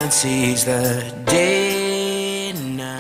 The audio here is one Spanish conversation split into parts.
and seize the day now.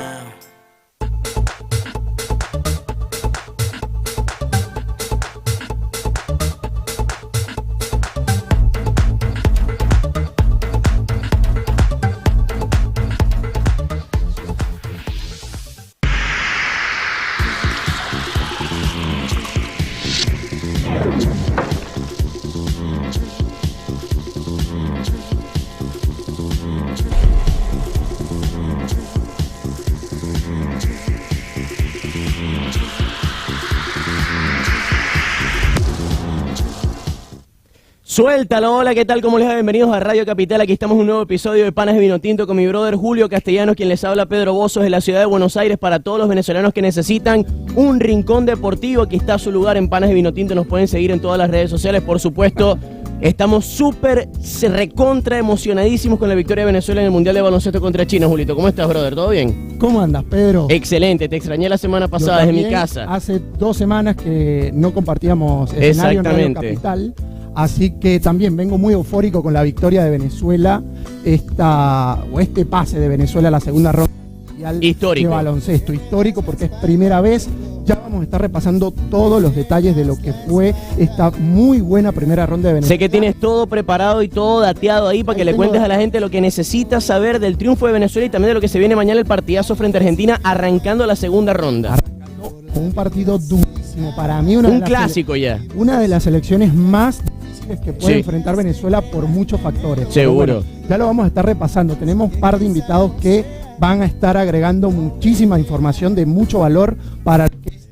Suéltalo, hola, ¿qué tal? ¿Cómo les va? Bienvenidos a Radio Capital. Aquí estamos en un nuevo episodio de Panas de Vino Tinto con mi brother Julio Castellanos, quien les habla, Pedro Bozos, de la ciudad de Buenos Aires, para todos los venezolanos que necesitan un rincón deportivo. Aquí está su lugar en Panas de Vino Tinto. Nos pueden seguir en todas las redes sociales, por supuesto. Estamos súper recontra emocionadísimos con la victoria de Venezuela en el Mundial de Baloncesto contra China. Julito, ¿cómo estás, brother? ¿Todo bien? ¿Cómo andas, Pedro? Excelente, te extrañé la semana pasada desde mi casa. Hace 2 semanas que no compartíamos escenario en Radio Capital, así que también vengo muy eufórico con la victoria de Venezuela, este pase de Venezuela a la segunda ronda mundial histórico de baloncesto. Histórico porque es primera vez. Ya vamos a estar repasando todos los detalles de lo que fue esta muy buena primera ronda de Venezuela. Sé que tienes todo preparado y todo dateado ahí para que le cuentes a la gente lo que necesita saber del triunfo de Venezuela y también de lo que se viene mañana, el partidazo frente a Argentina, arrancando la segunda ronda. Arrancando con un partido durísimo. Para mí un clásico ya. Una de las selecciones más difíciles que puede enfrentar Venezuela por muchos factores. Seguro. Bueno, ya lo vamos a estar repasando. Tenemos un par de invitados que van a estar agregando muchísima información de mucho valor para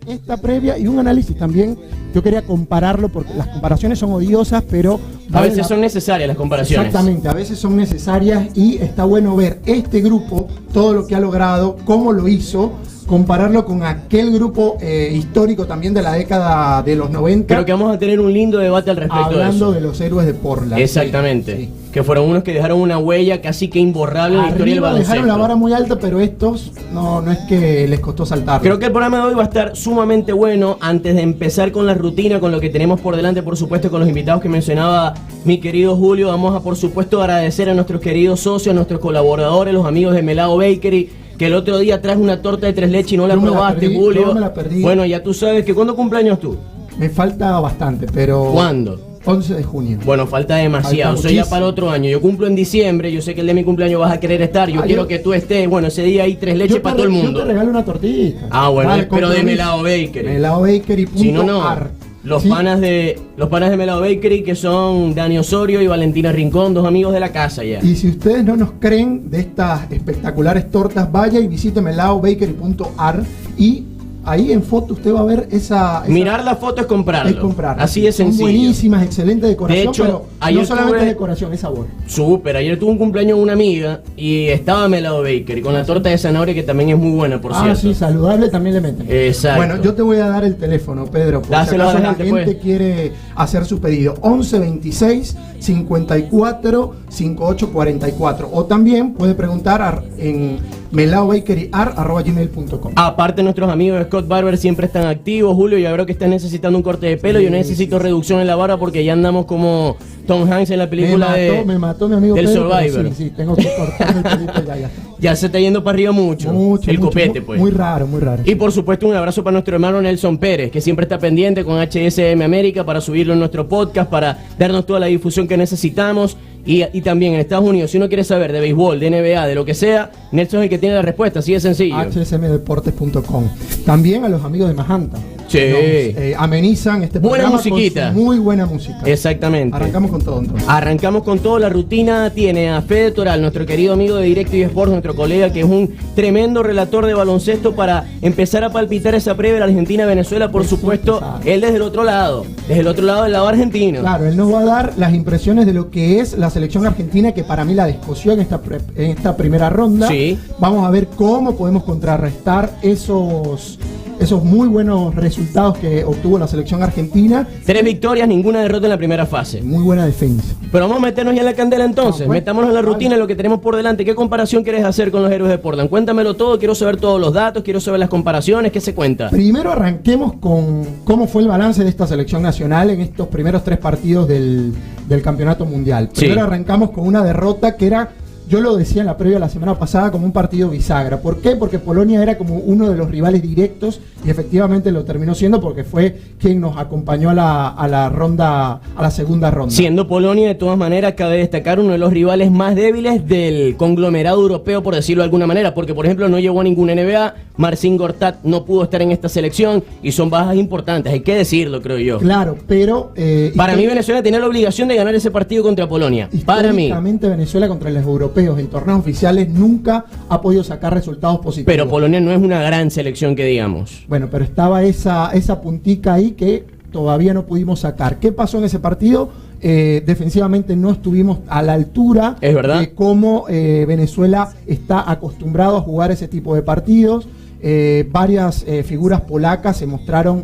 esta previa y un análisis también. Yo quería compararlo porque las comparaciones son odiosas, pero a veces son necesarias las comparaciones. Exactamente, a veces son necesarias y está bueno ver este grupo, todo lo que ha logrado, cómo lo hizo, compararlo con aquel grupo histórico también de la década de los 90. Creo que vamos a tener un lindo debate al respecto de eso. Hablando de los héroes de Portland. Exactamente. Sí. Que fueron unos que dejaron una huella casi que imborrable en la historia del baloncesto. Dejaron la vara muy alta, pero estos no es que les costó saltar. Creo que el programa de hoy va a estar sumamente bueno. Antes de empezar con la rutina, con lo que tenemos por delante, por supuesto, con los invitados que mencionaba mi querido Julio, vamos a, por supuesto, agradecer a nuestros queridos socios, a nuestros colaboradores, los amigos de Melao Bakery, que el otro día traje una torta de 3 leches y no la probaste, Julio. Yo me la perdí. Bueno, ya tú sabes que ¿cuándo cumpleaños tú? Me falta bastante, pero... ¿Cuándo? 11 de junio. Bueno, falta demasiado. Soy ya para el otro año. Yo cumplo en diciembre. Yo sé que el de mi cumpleaños vas a querer estar. Yo quiero que tú estés. Bueno, ese día hay 3 leches para todo el mundo. Yo te regalo una tortita. Ah, bueno, vale, pero de Melao Bakery. Melao Bakery. Si no. Los panas de Melao Bakery, que son Dani Osorio y Valentina Rincón, 2 amigos de la casa ya. Y si ustedes no nos creen de estas espectaculares tortas, vaya y visite melaobakery.ar y ahí en foto usted va a ver esa... Mirar la foto es comprarlo. Es comprarlo. Así de sencillo. Son buenísimas, excelente decoración, de hecho, pero no solamente es decoración, es sabor. Súper, ayer tuve un cumpleaños de una amiga y estaba Melao Bakery con la torta de zanahoria, que también es muy buena, por cierto. Sí, saludable también le meten. Exacto. Bueno, yo te voy a dar el teléfono, Pedro, por Dáselo si acaso a la gente quiere hacer su pedido. 11 26 54 58 44. O también puede preguntar en melaobakeryar@gmail.com. Aparte, nuestros amigos de Scott Barber siempre están activos. Julio, ya veo que estás necesitando un corte de pelo. Yo necesito reducción en la barba porque ya andamos como Tom Hanks en la película me mató mi amigo del Pedro, Survivor. Sí, tengo que cortar el pelito ya. Ya se está yendo para arriba mucho el copete, pues. Muy raro, muy raro. Y por supuesto, un abrazo para nuestro hermano Nelson Pérez, que siempre está pendiente con HSM América para subirlo en nuestro podcast, para darnos toda la difusión que necesitamos. Y también en Estados Unidos, si uno quiere saber de béisbol, de NBA, de lo que sea, Nelson es el que tiene la respuesta, así de sencillo. hsmdeportes.com. También a los amigos de Majanta. Sí. Nos amenizan este programa. Buena musiquita. Con muy buena música. Exactamente. Arrancamos con todo entonces. Arrancamos con todo. La rutina tiene a Fede Toral, nuestro querido amigo de Directo y Sports, nuestro colega que es un tremendo relator de baloncesto, para empezar a palpitar esa previa de Argentina-Venezuela, por supuesto, él desde el otro lado del lado argentino. Claro, él nos va a dar las impresiones de lo que es la selección argentina, que para mí la descoció en esta primera ronda. Sí. Vamos a ver cómo podemos contrarrestar esos muy buenos resultados que obtuvo la selección argentina. 3 victorias, ninguna derrota en la primera fase. Muy buena defensa. Pero vamos a meternos ya en la candela entonces. Metámonos en la rutina, en lo que tenemos por delante. ¿Qué comparación quieres hacer con los héroes de Portland? Cuéntamelo todo, quiero saber todos los datos, quiero saber las comparaciones, ¿qué se cuenta? Primero arranquemos con cómo fue el balance de esta selección nacional en estos primeros 3 partidos del campeonato mundial. Primero arrancamos con una derrota que era yo lo decía en la previa la semana pasada como un partido bisagra. ¿Por qué? Porque Polonia era como uno de los rivales directos y efectivamente lo terminó siendo porque fue quien nos acompañó a la segunda ronda. Siendo Polonia, de todas maneras, cabe destacar uno de los rivales más débiles del conglomerado europeo, por decirlo de alguna manera, porque por ejemplo no llegó a ninguna NBA, Marcin Gortat no pudo estar en esta selección y son bajas importantes, hay que decirlo, creo yo. Claro, pero... para mí Venezuela tenía la obligación de ganar ese partido contra Polonia. Para mí. Históricamente Venezuela contra los europeos en torneos oficiales nunca ha podido sacar resultados positivos. Pero Polonia no es una gran selección que digamos. Bueno, pero estaba esa puntica ahí que todavía no pudimos sacar. ¿Qué pasó en ese partido? Defensivamente no estuvimos a la altura de cómo Venezuela está acostumbrado a jugar ese tipo de partidos. Varias figuras polacas se mostraron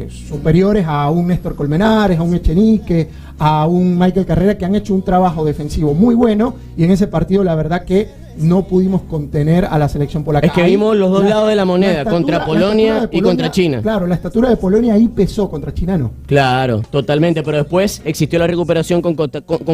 superiores a un Néstor Colmenares, a un Echenique, a un Michael Carrera, que han hecho un trabajo defensivo muy bueno, y en ese partido la verdad que no pudimos contener a la selección polaca. Es que vimos los dos lados de la moneda, contra Polonia y contra China. Claro, la estatura de Polonia ahí pesó, contra China no. Claro, totalmente, pero después existió la recuperación con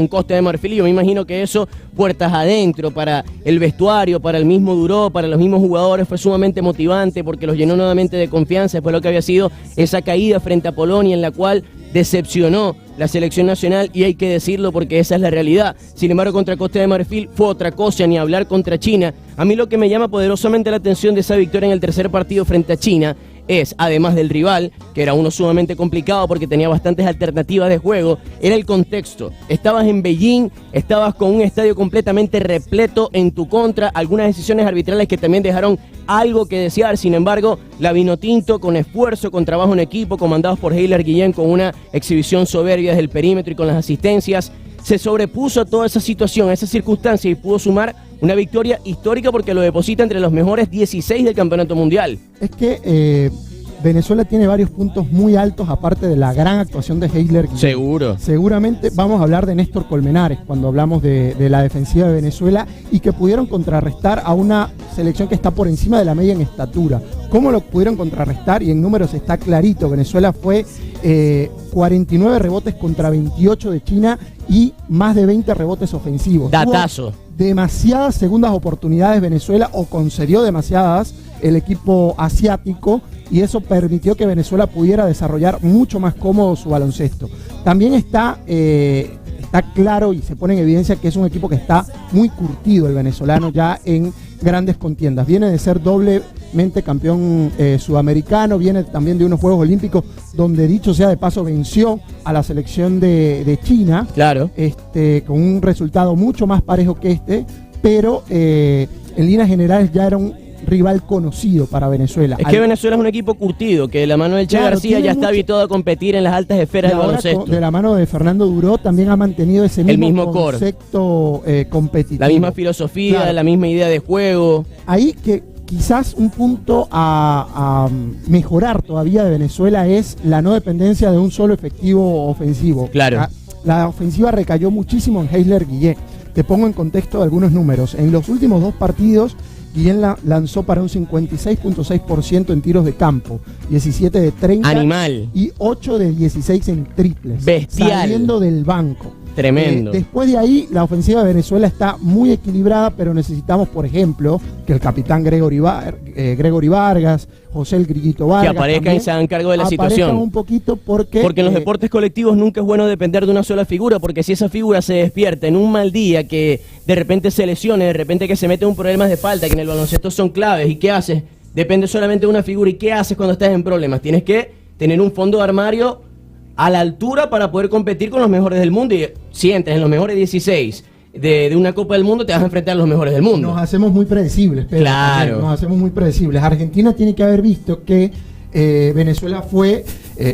Costa de Marfil y yo me imagino que eso, puertas adentro, para el vestuario, para el mismo Duró, para los mismos jugadores, fue sumamente motivante porque los llenó nuevamente de confianza después de lo que había sido esa caída frente a Polonia en la cual decepcionó la selección nacional, y hay que decirlo porque esa es la realidad. Sin embargo, contra Costa de Marfil fue otra cosa, ni hablar contra China. A mí lo que me llama poderosamente la atención de esa victoria en el tercer partido frente a China es, además del rival, que era uno sumamente complicado porque tenía bastantes alternativas de juego, era el contexto. Estabas en Beijing, estabas con un estadio completamente repleto en tu contra, algunas decisiones arbitrales que también dejaron algo que desear. Sin embargo, la Vinotinto, con esfuerzo, con trabajo en equipo, comandados por Heiler Guillén, con una exhibición soberbia desde el perímetro y con las asistencias, se sobrepuso a toda esa situación, a esa circunstancia, y pudo sumar una victoria histórica porque lo deposita entre los mejores 16 del campeonato mundial. Es que Venezuela tiene varios puntos muy altos, aparte de la gran actuación de Heiler Guillén. Seguro. Seguramente vamos a hablar de Néstor Colmenares cuando hablamos de la defensiva de Venezuela, y que pudieron contrarrestar a una selección que está por encima de la media en estatura. ¿Cómo lo pudieron contrarrestar? Y en números está clarito. Venezuela fue 49 rebotes contra 28 de China y más de 20 rebotes ofensivos. Datazo. Tuvo demasiadas segundas oportunidades Venezuela, o concedió demasiadas el equipo asiático, y eso permitió que Venezuela pudiera desarrollar mucho más cómodo su baloncesto. También está claro y se pone en evidencia que es un equipo que está muy curtido, el venezolano, ya en grandes contiendas. Viene de ser doblemente campeón sudamericano, viene también de unos Juegos Olímpicos donde, dicho sea de paso, venció a la selección de China, claro, con un resultado mucho más parejo que pero en líneas generales ya era un rival conocido para Venezuela. Es que Venezuela es un equipo curtido, que de la mano del Che García ya está habituado a competir en las altas esferas del baloncesto. De la mano de Fernando Duró también ha mantenido ese mismo concepto competitivo. La misma filosofía, claro, la misma idea de juego. Ahí que quizás un punto a mejorar todavía de Venezuela es la no dependencia de un solo efectivo ofensivo. Claro. La ofensiva recayó muchísimo en Heiler Guillén. Te pongo en contexto algunos números. En los últimos 2 partidos, Guillén lanzó para un 56.6% en tiros de campo, 17 de 30 Animal. Y 8 de 16 en triples. Bestial. Saliendo del banco. Tremendo. Después de ahí, la ofensiva de Venezuela está muy equilibrada, pero necesitamos, por ejemplo, que el capitán Gregory Vargas, José el Grillito Vargas, que aparezcan y se hagan cargo de la situación. Un poquito porque en los deportes colectivos nunca es bueno depender de una sola figura, porque si esa figura se despierta en un mal día, que de repente se lesione, de repente que se mete en un problema de falta, que en el baloncesto son claves, ¿y qué haces? Depende solamente de una figura. ¿Y qué haces cuando estás en problemas? Tienes que tener un fondo de armario a la altura para poder competir con los mejores del mundo, y si entras en los mejores 16 de una Copa del Mundo, te vas a enfrentar a los mejores del mundo. Nos hacemos muy predecibles, Pedro. Claro. Nos hacemos muy predecibles. Argentina tiene que haber visto que Venezuela fue,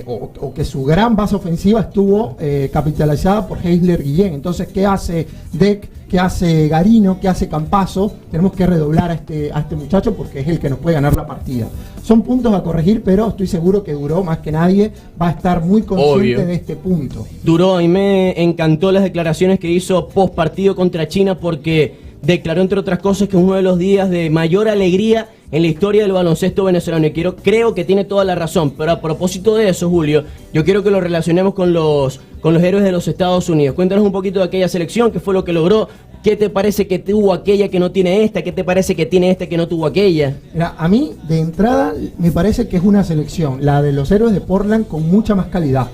o que su gran base ofensiva estuvo capitalizada por Heiler Guillén. Entonces, ¿qué hace Deck? ¿Qué hace Garino? ¿Qué hace Campazzo? Tenemos que redoblar a este muchacho porque es el que nos puede ganar la partida. Son puntos a corregir, pero estoy seguro que Duró, más que nadie, va a estar muy consciente de este punto. Duró, y me encantó las declaraciones que hizo post partido contra China, porque declaró, entre otras cosas, que es uno de los días de mayor alegría en la historia del baloncesto venezolano. Y creo que tiene toda la razón. Pero a propósito de eso, Julio, yo quiero que lo relacionemos con los héroes de los Estados Unidos. Cuéntanos un poquito de aquella selección, qué fue lo que logró. ¿Qué te parece que tuvo aquella que no tiene esta? ¿Qué te parece que tiene esta que no tuvo aquella? Mira, a mí, de entrada, me parece que es una selección, la de los héroes de Portland, con mucha más calidad.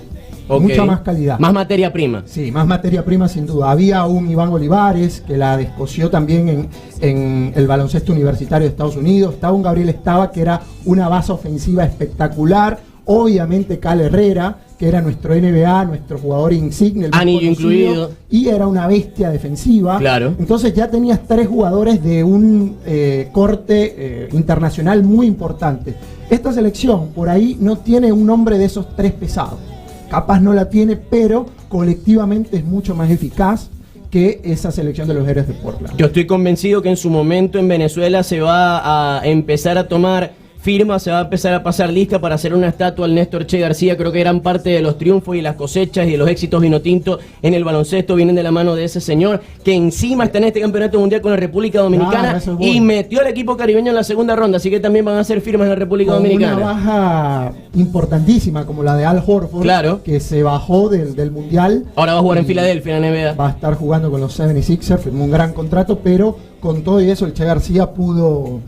Okay. Mucha más calidad. Más materia prima. Sí, más materia prima sin duda. Había un Iván Olivares que la descosió también en el baloncesto universitario de Estados Unidos. Estaba un Gabriel Estaba que era una base ofensiva espectacular. Obviamente Cal Herrera, que era nuestro NBA, nuestro jugador insigne, el anillo incluido, y era una bestia defensiva. Claro. Entonces ya tenías 3 jugadores de un corte internacional muy importante. Esta selección por ahí no tiene un nombre de esos 3 pesados. Capaz no la tiene, pero colectivamente es mucho más eficaz que esa selección de los héroes de Portland. Yo estoy convencido que en su momento en Venezuela se va a empezar a tomar firma, se va a empezar a pasar lista para hacer una estatua al Néstor Che García. Creo que gran parte de los triunfos y las cosechas y de los éxitos vinotinto en el baloncesto vienen de la mano de ese señor, que encima está en este campeonato mundial con la República Dominicana, y metió al equipo caribeño en la segunda ronda, así que también van a hacer firmas en la República Dominicana. Una baja importantísima como la de Al Horford, claro, que se bajó del mundial. Ahora va a jugar en Filadelfia, en la NBA. Va a estar jugando con los 76ers, firmó un gran contrato, pero con todo y eso el Che García pudo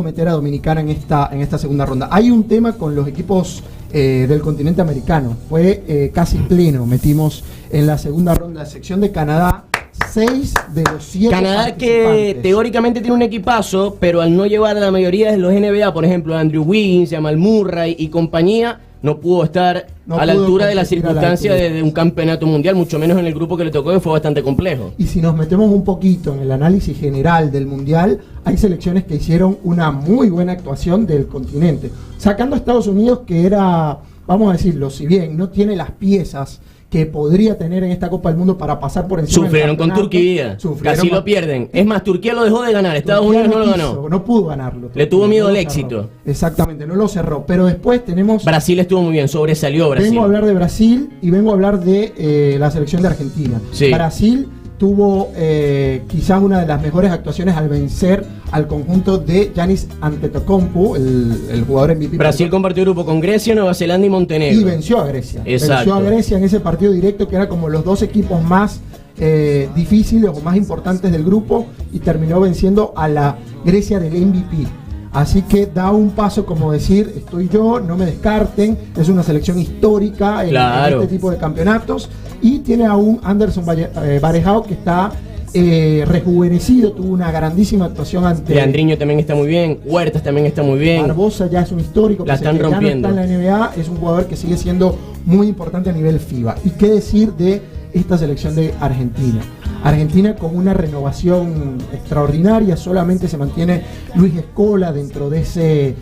meter a Dominicana en esta segunda ronda. Hay un tema con los equipos del continente americano. Fue casi pleno. Metimos en la segunda ronda la sección de Canadá 6 de los 7 Canadá, que teóricamente tiene un equipazo, pero al no llevar a la mayoría de los NBA, por ejemplo Andrew Wiggins, Jamal Murray y compañía, no pudo estar a la altura de la circunstancia de un campeonato mundial, mucho menos en el grupo que le tocó, que fue bastante complejo. Y si nos metemos un poquito en el análisis general del mundial, hay selecciones que hicieron una muy buena actuación del continente. Sacando a Estados Unidos, que era, vamos a decirlo, si bien no tiene las piezas que podría tener en esta Copa del Mundo para pasar por encima. Sufrieron con Turquía, casi lo pierden. Es más, Turquía lo dejó de ganar, Estados Unidos no lo ganó. No pudo ganarlo. Le tuvo miedo al éxito. Exactamente, no lo cerró. Pero después tenemos... Brasil estuvo muy bien, sobresalió Brasil. Vengo a hablar de Brasil y vengo a hablar de la selección de Argentina. Sí. Brasil tuvo quizás una de las mejores actuaciones al vencer al conjunto de Giannis Antetokounmpo, el jugador MVP. Brasil compartió grupo con Grecia, Nueva Zelanda y Montenegro. Y venció a Grecia. Exacto. Venció a Grecia en ese partido directo, que era como los 2 equipos más difíciles o más importantes del grupo, y terminó venciendo a la Grecia del MVP. Así que da un paso como decir, estoy yo, no me descarten, es una selección histórica en este tipo de campeonatos, y tiene a un Anderson Varejao que está rejuvenecido, tuvo una grandísima actuación ante... Leandriño también está muy bien, Huertas también está muy bien. Barbosa ya es un histórico, la están rompiendo. Está en la NBA, es un jugador que sigue siendo muy importante a nivel FIBA. ¿Y qué decir de esta selección de Argentina? Argentina con una renovación extraordinaria, solamente se mantiene Luis Scola dentro de ese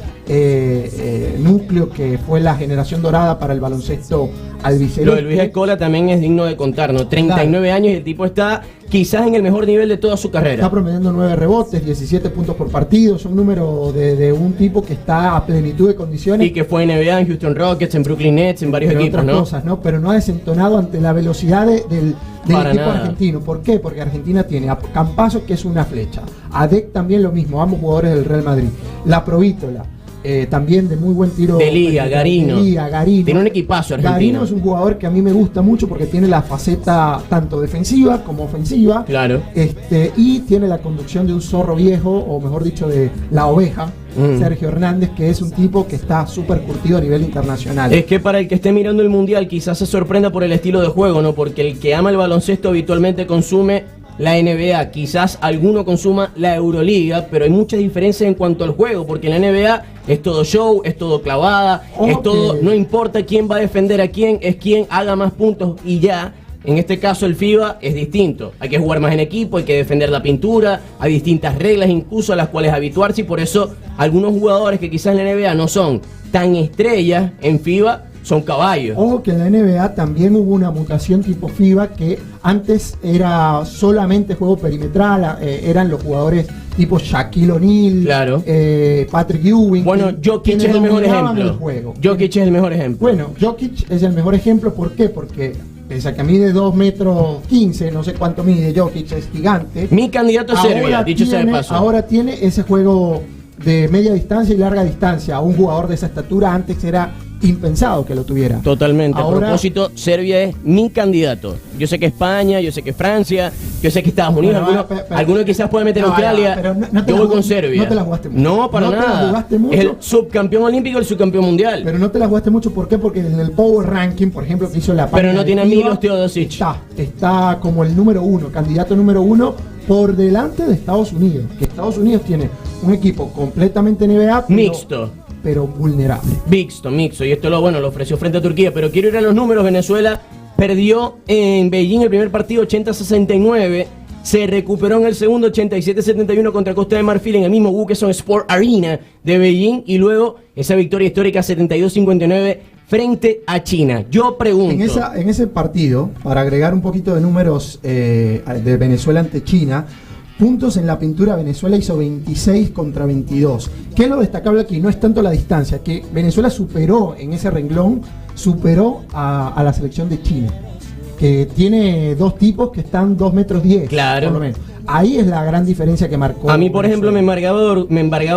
núcleo que fue la generación dorada para el baloncesto albiceleste. Lo de Luis Scola también es digno de contar, ¿no? 39 años y el tipo está quizás en el mejor nivel de toda su carrera. Está promediando 9 rebotes, 17 puntos por partido, son números de un tipo que está a plenitud de condiciones. Y que fue en NBA, en Houston Rockets, en Brooklyn Nets, en varios equipos, ¿no? Cosas, ¿no? Pero no ha desentonado ante la velocidad del equipo nada. Argentino. ¿Por qué? Porque Argentina tiene a Campazzo, que es una flecha, a Dec también lo mismo, ambos jugadores del Real Madrid, la Provítola, también de muy buen tiro de liga, Garino. Tiene un equipazo argentino. Garino es un jugador que a mí me gusta mucho porque tiene la faceta tanto defensiva como ofensiva. Claro. Y tiene la conducción de un zorro viejo, o mejor dicho, de la oveja, Sergio Hernández, que es un tipo que está súper curtido a nivel internacional. Es que para el que esté mirando el mundial quizás se sorprenda por el estilo de juego, ¿no? Porque el que ama el baloncesto habitualmente consume la NBA, quizás alguno consuma la Euroliga, pero hay muchas diferencias en cuanto al juego, porque en la NBA es todo show, es todo clavada, es todo, no importa quién va a defender a quién, es quien haga más puntos y ya. En este caso el FIBA es distinto, hay que jugar más en equipo, hay que defender la pintura, hay distintas reglas incluso a las cuales habituarse, y por eso algunos jugadores que quizás en la NBA no son tan estrellas, en FIBA son caballos. Ojo que en la NBA también hubo una mutación tipo FIBA, que antes era solamente juego perimetral, eran los jugadores tipo Shaquille O'Neal, claro, Patrick Ewing. Bueno, Jokic es el mejor ejemplo. El juego. Jokic es el mejor ejemplo. Bueno, Jokic es el mejor ejemplo, ¿por qué? Porque pese a que mide 2 metros 15, no sé cuánto mide Jokic, es gigante. Mi candidato es Serbia, dicho sea de paso. Ahora tiene ese juego de media distancia y larga distancia. Un jugador de esa estatura antes era impensado que lo tuviera. Totalmente. Ahora, a propósito, Serbia es mi candidato. Yo sé que España, yo sé que Francia, yo sé que Estados Unidos, bueno, alguno quizás puede meter Australia. Pero yo voy con Serbia. No te la jugaste mucho. No, para no nada. Te la jugaste mucho. Es el subcampeón olímpico, el subcampeón mundial. Pero no te la jugaste mucho, ¿por qué? Porque en el Power Ranking, por ejemplo, que hizo la página. Pero no tiene a Milos Teodosic. Está como el número 1, candidato número 1, por delante de Estados Unidos. Que Estados Unidos tiene un equipo completamente NBA, pero vulnerable. Mixto. Y esto lo ofreció frente a Turquía. Pero quiero ir a los números. Venezuela perdió en Beijing el primer partido 80-69. Se recuperó en el segundo 87-71 contra Costa de Marfil en el mismo Wukeson Sport Arena de Beijing. Y luego esa victoria histórica 72-59 frente a China. Yo pregunto... En ese partido, para agregar un poquito de números de Venezuela ante China... Puntos en la pintura, Venezuela hizo 26 contra 22. ¿Qué es lo destacable aquí? No es tanto la distancia, que Venezuela superó en ese renglón, a la selección de China, que tiene dos tipos que están 2 metros 10. Claro. Por lo menos. Ahí es la gran diferencia que marcó. A mí, por ejemplo, me embargaba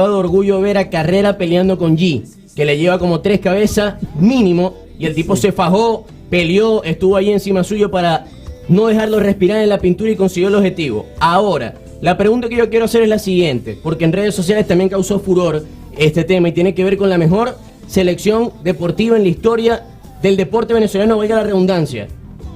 de orgullo ver a Carrera peleando con G, que le lleva como 3 cabezas mínimo, y el tipo se fajó, peleó, estuvo ahí encima suyo para no dejarlo respirar en la pintura y consiguió el objetivo. Ahora, la pregunta que yo quiero hacer es la siguiente, porque en redes sociales también causó furor este tema y tiene que ver con la mejor selección deportiva en la historia del deporte venezolano, valga la redundancia.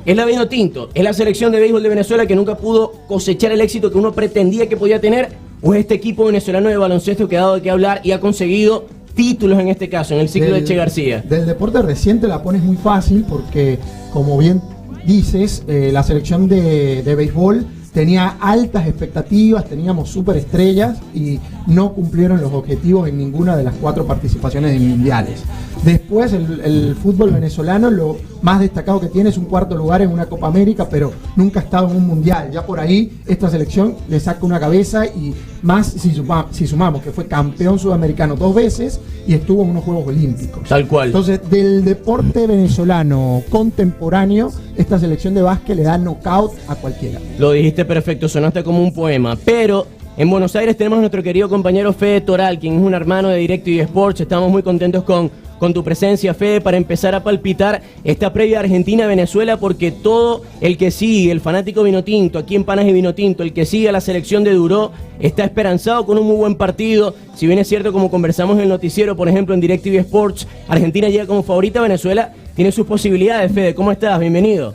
Es la Vinotinto, es la selección de béisbol de Venezuela que nunca pudo cosechar el éxito que uno pretendía que podía tener, o es este equipo venezolano de baloncesto que ha dado de qué hablar y ha conseguido títulos en este caso, en el ciclo de Che García. Del deporte reciente la pones muy fácil porque, como bien dices, la selección de béisbol tenía altas expectativas, teníamos superestrellas y no cumplieron los objetivos en ninguna de las 4 participaciones de mundiales. Después el fútbol venezolano lo más destacado que tiene es un 4º lugar en una Copa América, pero nunca ha estado en un mundial. Ya por ahí esta selección le saca una cabeza, y más si sumamos que fue campeón sudamericano 2 veces y estuvo en unos Juegos Olímpicos. Tal cual. Entonces, del deporte venezolano contemporáneo, esta selección de básquet le da knockout a cualquiera. Lo dijiste perfecto, sonaste como un poema, pero en Buenos Aires tenemos a nuestro querido compañero Fede Toral, quien es un hermano de DirecTV Sports. Estamos muy contentos con tu presencia, Fede, para empezar a palpitar esta previa Argentina-Venezuela, porque todo el que sigue, el fanático vinotinto, aquí en Panas y Vinotinto, el que sigue a la selección de Duró, está esperanzado con un muy buen partido. Si bien es cierto, como conversamos en el noticiero, por ejemplo, en DirecTV Sports, Argentina llega como favorita, Venezuela tiene sus posibilidades. Fede, ¿cómo estás? Bienvenido.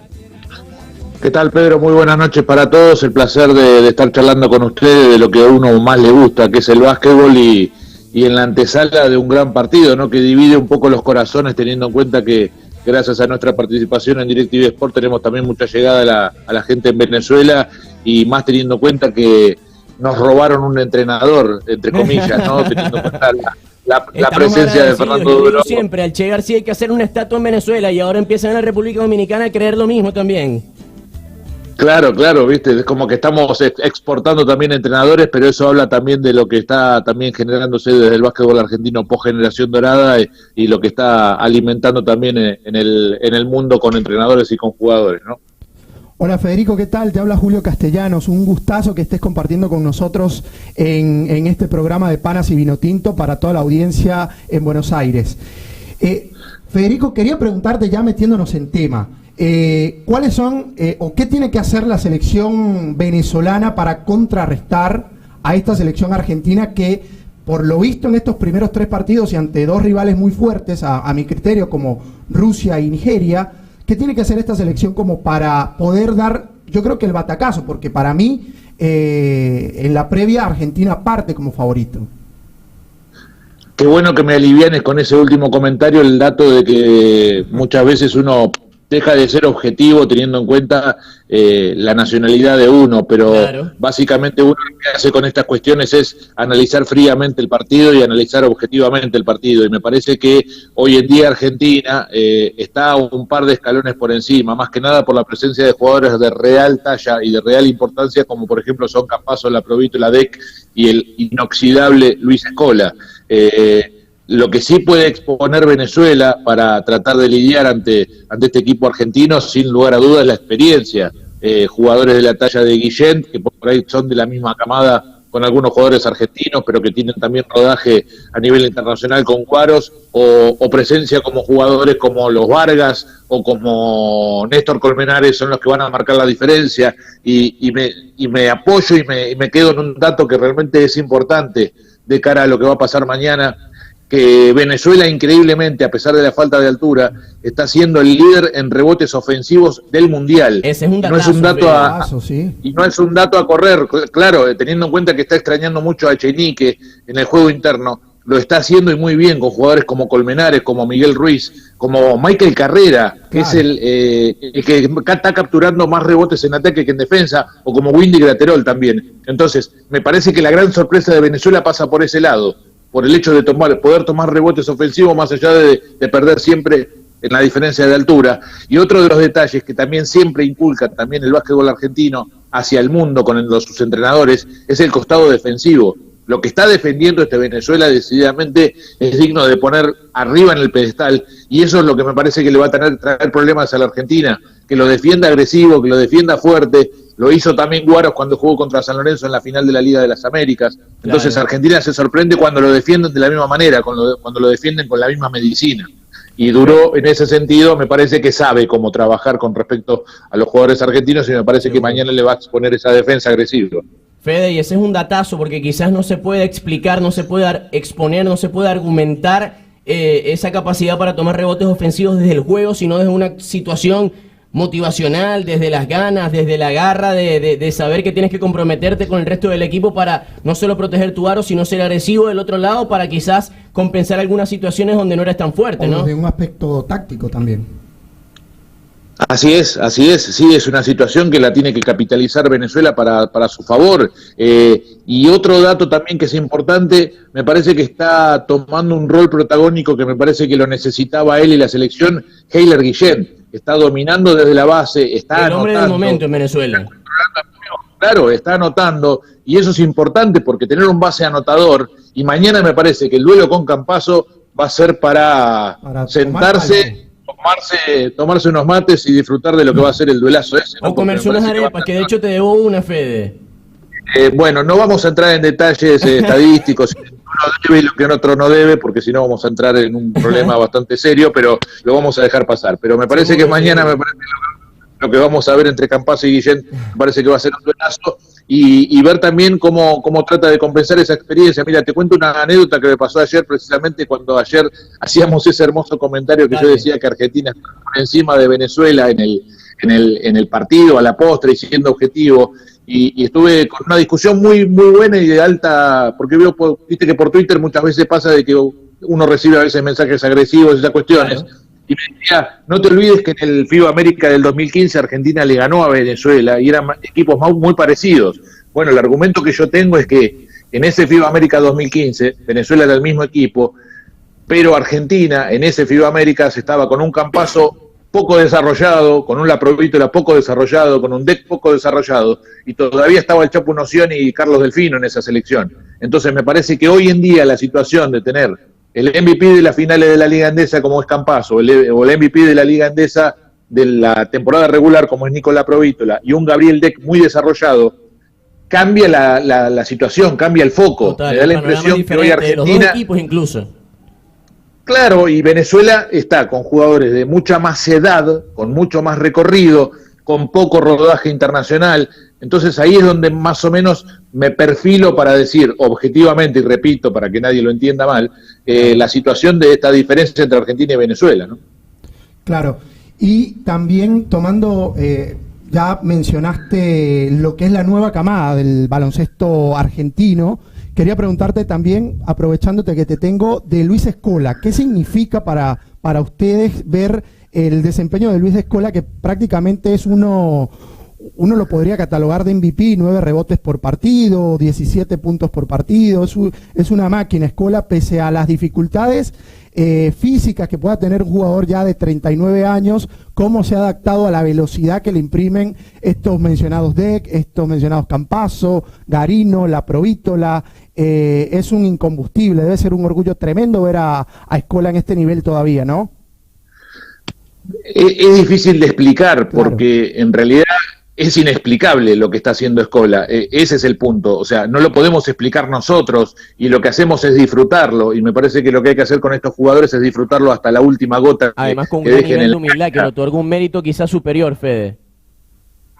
¿Qué tal, Pedro? Muy buenas noches para todos. El placer de estar charlando con ustedes de lo que a uno más le gusta, que es el básquetbol, y en la antesala de un gran partido, ¿no?, que divide un poco los corazones, teniendo en cuenta que gracias a nuestra participación en DirecTV Sport tenemos también mucha llegada a la gente en Venezuela, y más teniendo en cuenta que nos robaron un entrenador, entre comillas, ¿no?, teniendo en cuenta la presencia de Fernando Duró. Siempre, al Che García hay que hacer una estatua en Venezuela, y ahora empiezan en la República Dominicana a creer lo mismo también. Claro, viste, es como que estamos exportando también entrenadores, pero eso habla también de lo que está también generándose desde el básquetbol argentino post generación dorada, y lo que está alimentando también en el mundo con entrenadores y con jugadores, ¿no? Hola Federico, ¿qué tal? Te habla Julio Castellanos, un gustazo que estés compartiendo con nosotros en este programa de Panas y Vinotinto para toda la audiencia en Buenos Aires. Federico, quería preguntarte, ya metiéndonos en tema, ¿cuáles son o qué tiene que hacer la selección venezolana para contrarrestar a esta selección argentina que, por lo visto en estos primeros 3 partidos y ante 2 rivales muy fuertes, a mi criterio, como Rusia y Nigeria, qué tiene que hacer esta selección como para poder dar, yo creo que el batacazo, porque para mí en la previa Argentina parte como favorito? Qué bueno que me alivianes con ese último comentario, el dato de que muchas veces uno deja de ser objetivo teniendo en cuenta la nacionalidad de uno, pero claro, básicamente uno lo que hace con estas cuestiones es analizar fríamente el partido y analizar objetivamente el partido, y me parece que hoy en día Argentina está un par de escalones por encima, más que nada por la presencia de jugadores de real talla y de real importancia, como por ejemplo son Campazzo, La Provito, la DEC y el inoxidable Luis Escola. Lo que sí puede exponer Venezuela para tratar de lidiar ante este equipo argentino, sin lugar a dudas, es la experiencia. Jugadores de la talla de Guillén, que por ahí son de la misma camada con algunos jugadores argentinos, pero que tienen también rodaje a nivel internacional con Cuaros, o presencia como jugadores como los Vargas o como Néstor Colmenares, son los que van a marcar la diferencia, y me apoyo y me quedo en un dato que realmente es importante de cara a lo que va a pasar mañana, que Venezuela increíblemente, a pesar de la falta de altura, está siendo el líder en rebotes ofensivos del Mundial. Ese es un datazo, y no es un dato a correr, claro, teniendo en cuenta que está extrañando mucho a Echenique en el juego interno, lo está haciendo y muy bien con jugadores como Colmenares, como Miguel Ruiz, como Michael Carrera, que es el que está capturando más rebotes en ataque que en defensa, o como Windy Graterol también. Entonces, me parece que la gran sorpresa de Venezuela pasa por ese lado, por el hecho de poder tomar rebotes ofensivos más allá de perder siempre en la diferencia de altura. Y otro de los detalles que también siempre inculca también el básquetbol argentino hacia el mundo con sus entrenadores es el costado defensivo. Lo que está defendiendo Venezuela decididamente es digno de poner arriba en el pedestal, y eso es lo que me parece que le va a traer problemas a la Argentina, que lo defienda agresivo, que lo defienda fuerte. Lo hizo también Guaros cuando jugó contra San Lorenzo en la final de la Liga de las Américas. Entonces claro, Argentina se sorprende cuando lo defienden de la misma manera, cuando lo defienden con la misma medicina. Y Duró, en ese sentido, me parece que sabe cómo trabajar con respecto a los jugadores argentinos, y me parece que mañana le va a exponer esa defensa agresiva. Fede, y ese es un datazo, porque quizás no se puede explicar, no se puede exponer, no se puede argumentar esa capacidad para tomar rebotes ofensivos desde el juego, sino desde una situación motivacional, desde las ganas, desde la garra de saber que tienes que comprometerte con el resto del equipo para no solo proteger tu aro, sino ser agresivo del otro lado para quizás compensar algunas situaciones donde no eres tan fuerte, ¿no? De un aspecto táctico también. Así es, sí, es una situación que la tiene que capitalizar Venezuela para su favor. Y otro dato también que es importante, me parece que está tomando un rol protagónico que me parece que lo necesitaba él y la selección, Heiler Guillén. Está dominando desde la base, está anotando. El hombre del momento en Venezuela. Claro, está anotando, y eso es importante porque tener un base anotador, y mañana me parece que el duelo con Campazzo va a ser para sentarse, tomarse unos mates y disfrutar de lo que va a ser el duelazo ese, ¿no? O comerse unas arepas, que de hecho te debo una, Fede. Bueno, no vamos a entrar en detalles estadísticos, si uno debe y lo que otro no debe, porque si no vamos a entrar en un problema bastante serio, pero lo vamos a dejar pasar. Pero me parece que mañana, me parece lo que vamos a ver entre Campazzo y Guillén, me parece que va a ser un duelazo, y ver también cómo trata de compensar esa experiencia. Mira, te cuento una anécdota que me pasó ayer, precisamente cuando ayer hacíamos ese hermoso comentario que yo decía que Argentina está por encima de Venezuela en el partido, a la postre, y siendo objetivo. Y estuve con una discusión muy buena y de alta, porque viste que por Twitter muchas veces pasa de que uno recibe a veces mensajes agresivos y esas cuestiones. Claro. Y me decía, no te olvides que en el FIBA América del 2015 Argentina le ganó a Venezuela y eran equipos muy parecidos. Bueno, el argumento que yo tengo es que en ese FIBA América 2015 Venezuela era el mismo equipo, pero Argentina en ese FIBA América se estaba con un Campazzo poco desarrollado, con un Laprovítola poco desarrollado, con un DEC poco desarrollado, y todavía estaba el Chapo Nocioni y Carlos Delfino en esa selección. Entonces me parece que hoy en día la situación de tener el MVP de las finales de la Liga Endesa como es Campazzo, o el MVP de la Liga Endesa de la temporada regular como es Nicolás Provítola, y un Gabriel DEC muy desarrollado, cambia la situación, cambia el foco. Total, me da la impresión que hoy Argentina... Los dos equipos incluso. Claro, y Venezuela está con jugadores de mucha más edad, con mucho más recorrido, con poco rodaje internacional. Entonces ahí es donde más o menos me perfilo para decir objetivamente, y repito para que nadie lo entienda mal, la situación de esta diferencia entre Argentina y Venezuela, ¿no? Claro, y también tomando, ya mencionaste lo que es la nueva camada del baloncesto argentino. Quería preguntarte también, aprovechándote que te tengo, de Luis Scola. ¿Qué significa para ustedes ver el desempeño de Luis Scola, que prácticamente es uno uno lo podría catalogar de MVP, 9 rebotes por partido, 17 puntos por partido, es una máquina Scola, pese a las dificultades físicas que pueda tener un jugador ya de 39 años, cómo se ha adaptado a la velocidad que le imprimen estos mencionados Deck, estos mencionados Campazzo, Garino, La Provítola. Es un incombustible, debe ser un orgullo tremendo ver a Scola en este nivel todavía, ¿no? Es difícil de explicar, Claro. porque en realidad es inexplicable lo que está haciendo Scola. Ese es el punto. O sea, no lo podemos explicar nosotros y lo que hacemos es disfrutarlo. Y me parece que lo que hay que hacer con estos jugadores es disfrutarlo hasta la última gota. Además, con un que gran dejen nivel en de la humildad que le otorga un mérito quizás superior, Fede.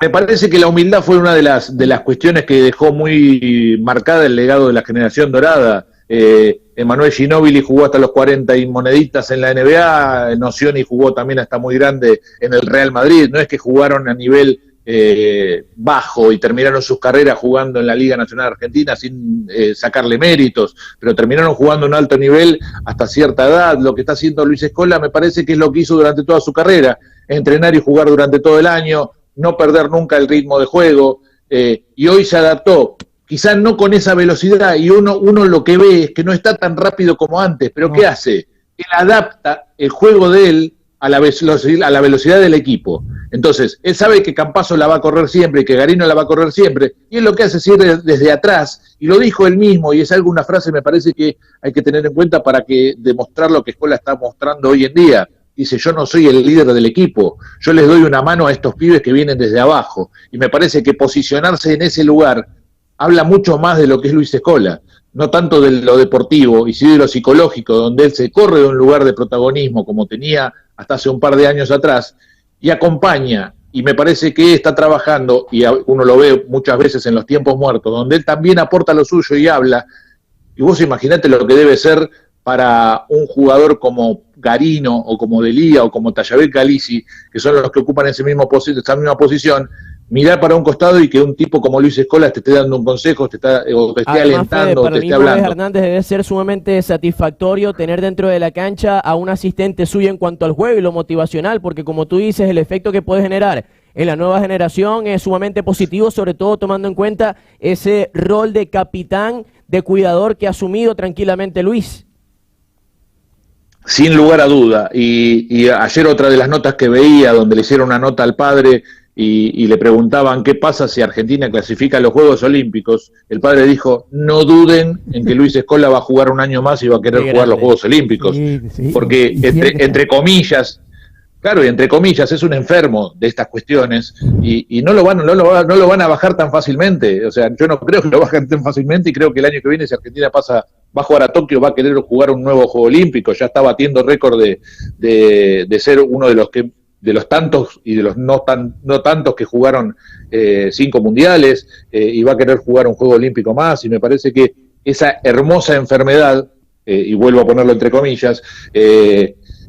Me parece que la humildad fue una de las cuestiones que dejó muy marcada el legado de la generación dorada. Emanuel Ginóbili jugó hasta los 40 y moneditas en la NBA, Nocioni jugó también hasta muy grande en el Real Madrid. No es que jugaron a nivel bajo y terminaron sus carreras jugando en la Liga Nacional Argentina sin sacarle méritos, pero terminaron jugando a un alto nivel hasta cierta edad. Lo que está haciendo Luis Scola me parece que es lo que hizo durante toda su carrera: entrenar y jugar durante todo el año, no perder nunca el ritmo de juego, y hoy se adaptó, quizás no con esa velocidad, y uno lo que ve es que no está tan rápido como antes, pero ¿qué hace? Él adapta el juego de él a la velocidad del equipo. Entonces, él sabe que Campazzo la va a correr siempre y que Garino la va a correr siempre, y él lo que hace es ir desde atrás, y lo dijo él mismo, y es una frase me parece que hay que tener en cuenta para que demostrar lo que Scola está mostrando hoy en día. Dice: yo no soy el líder del equipo, yo les doy una mano a estos pibes que vienen desde abajo. Y me parece que posicionarse en ese lugar habla mucho más de lo que es Luis Scola, no tanto de lo deportivo, y sí de lo psicológico, donde él se corre de un lugar de protagonismo como tenía hasta hace un par de años atrás, y acompaña, y me parece que está trabajando, y uno lo ve muchas veces en los tiempos muertos, donde él también aporta lo suyo y habla. Y vos imaginate lo que debe ser para un jugador como Garino, o como Delía, o como Tayabel Calisi, que son los que ocupan esa misma posición, mirar para un costado y que un tipo como Luis Scola te esté dando un consejo, te esté Además, alentando, Fede, te esté hablando. Fede Hernández debe ser sumamente satisfactorio tener dentro de la cancha a un asistente suyo en cuanto al juego y lo motivacional, porque como tú dices, el efecto que puede generar en la nueva generación es sumamente positivo, sobre todo tomando en cuenta ese rol de capitán, de cuidador que ha asumido tranquilamente Luis. Sin lugar a duda. Y ayer otra de las notas que veía, donde le hicieron una nota al padre y le preguntaban qué pasa si Argentina clasifica a los Juegos Olímpicos, el padre dijo: no duden en que Luis Scola va a jugar un año más y va a querer jugar los Juegos Olímpicos. Sí, porque entre comillas, claro, y entre comillas, es un enfermo de estas cuestiones, y no lo van a bajar tan fácilmente. O sea, yo no creo que lo bajen tan fácilmente, y creo que el año que viene, si Argentina va a jugar a Tokio, va a querer jugar un nuevo Juego Olímpico. Ya está batiendo récord de ser uno de los tantos y de los no tantos que jugaron 5 mundiales, y va a querer jugar un Juego Olímpico más. Y me parece que esa hermosa enfermedad, y vuelvo a ponerlo entre comillas,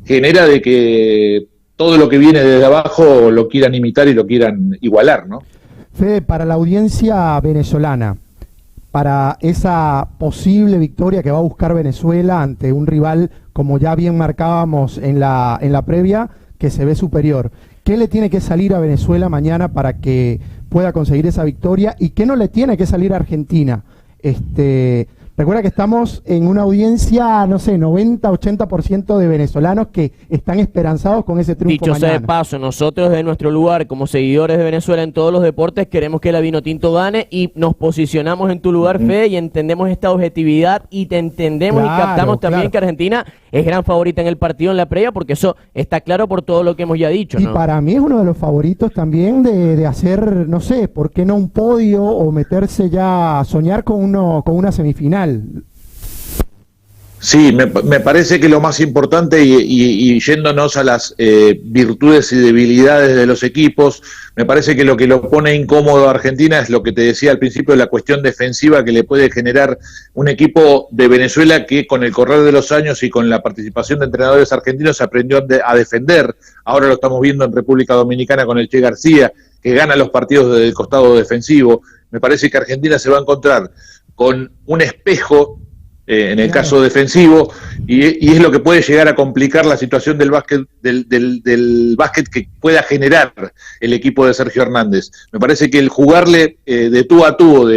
genera de que todo lo que viene desde abajo lo quieran imitar y lo quieran igualar, ¿no? Fede, para la audiencia venezolana, para esa posible victoria que va a buscar Venezuela ante un rival, como ya bien marcábamos en la previa, que se ve superior, ¿qué le tiene que salir a Venezuela mañana para que pueda conseguir esa victoria? ¿Y qué no le tiene que salir a Argentina? Recuerda que estamos en una audiencia, no sé, 90-80% de venezolanos que están esperanzados con ese triunfo Dicho sea mañana. de paso, nosotros de nuestro lugar, como seguidores de Venezuela en todos los deportes, queremos que la Vinotinto gane, y nos posicionamos en tu lugar, Fede, y entendemos esta objetividad, y te entendemos y captamos también que Argentina es gran favorita en el partido en la previa, porque eso está claro por todo lo que hemos ya dicho, ¿no? Y para mí es uno de los favoritos también de hacer, no sé, ¿por qué no un podio o meterse ya a soñar con una semifinal? Sí, me parece que lo más importante, y yéndonos a las virtudes y debilidades de los equipos, me parece que lo pone incómodo a Argentina es lo que te decía al principio, de la cuestión defensiva que le puede generar un equipo de Venezuela que, con el correr de los años y con la participación de entrenadores argentinos, aprendió a defender. Ahora lo estamos viendo en República Dominicana con el Che García, que gana los partidos desde el costado defensivo. Me parece que Argentina se va a encontrar con un espejo en el caso defensivo, y es lo que puede llegar a complicar la situación del básquet, del básquet que pueda generar el equipo de Sergio Hernández. Me parece que el jugarle de tú a tú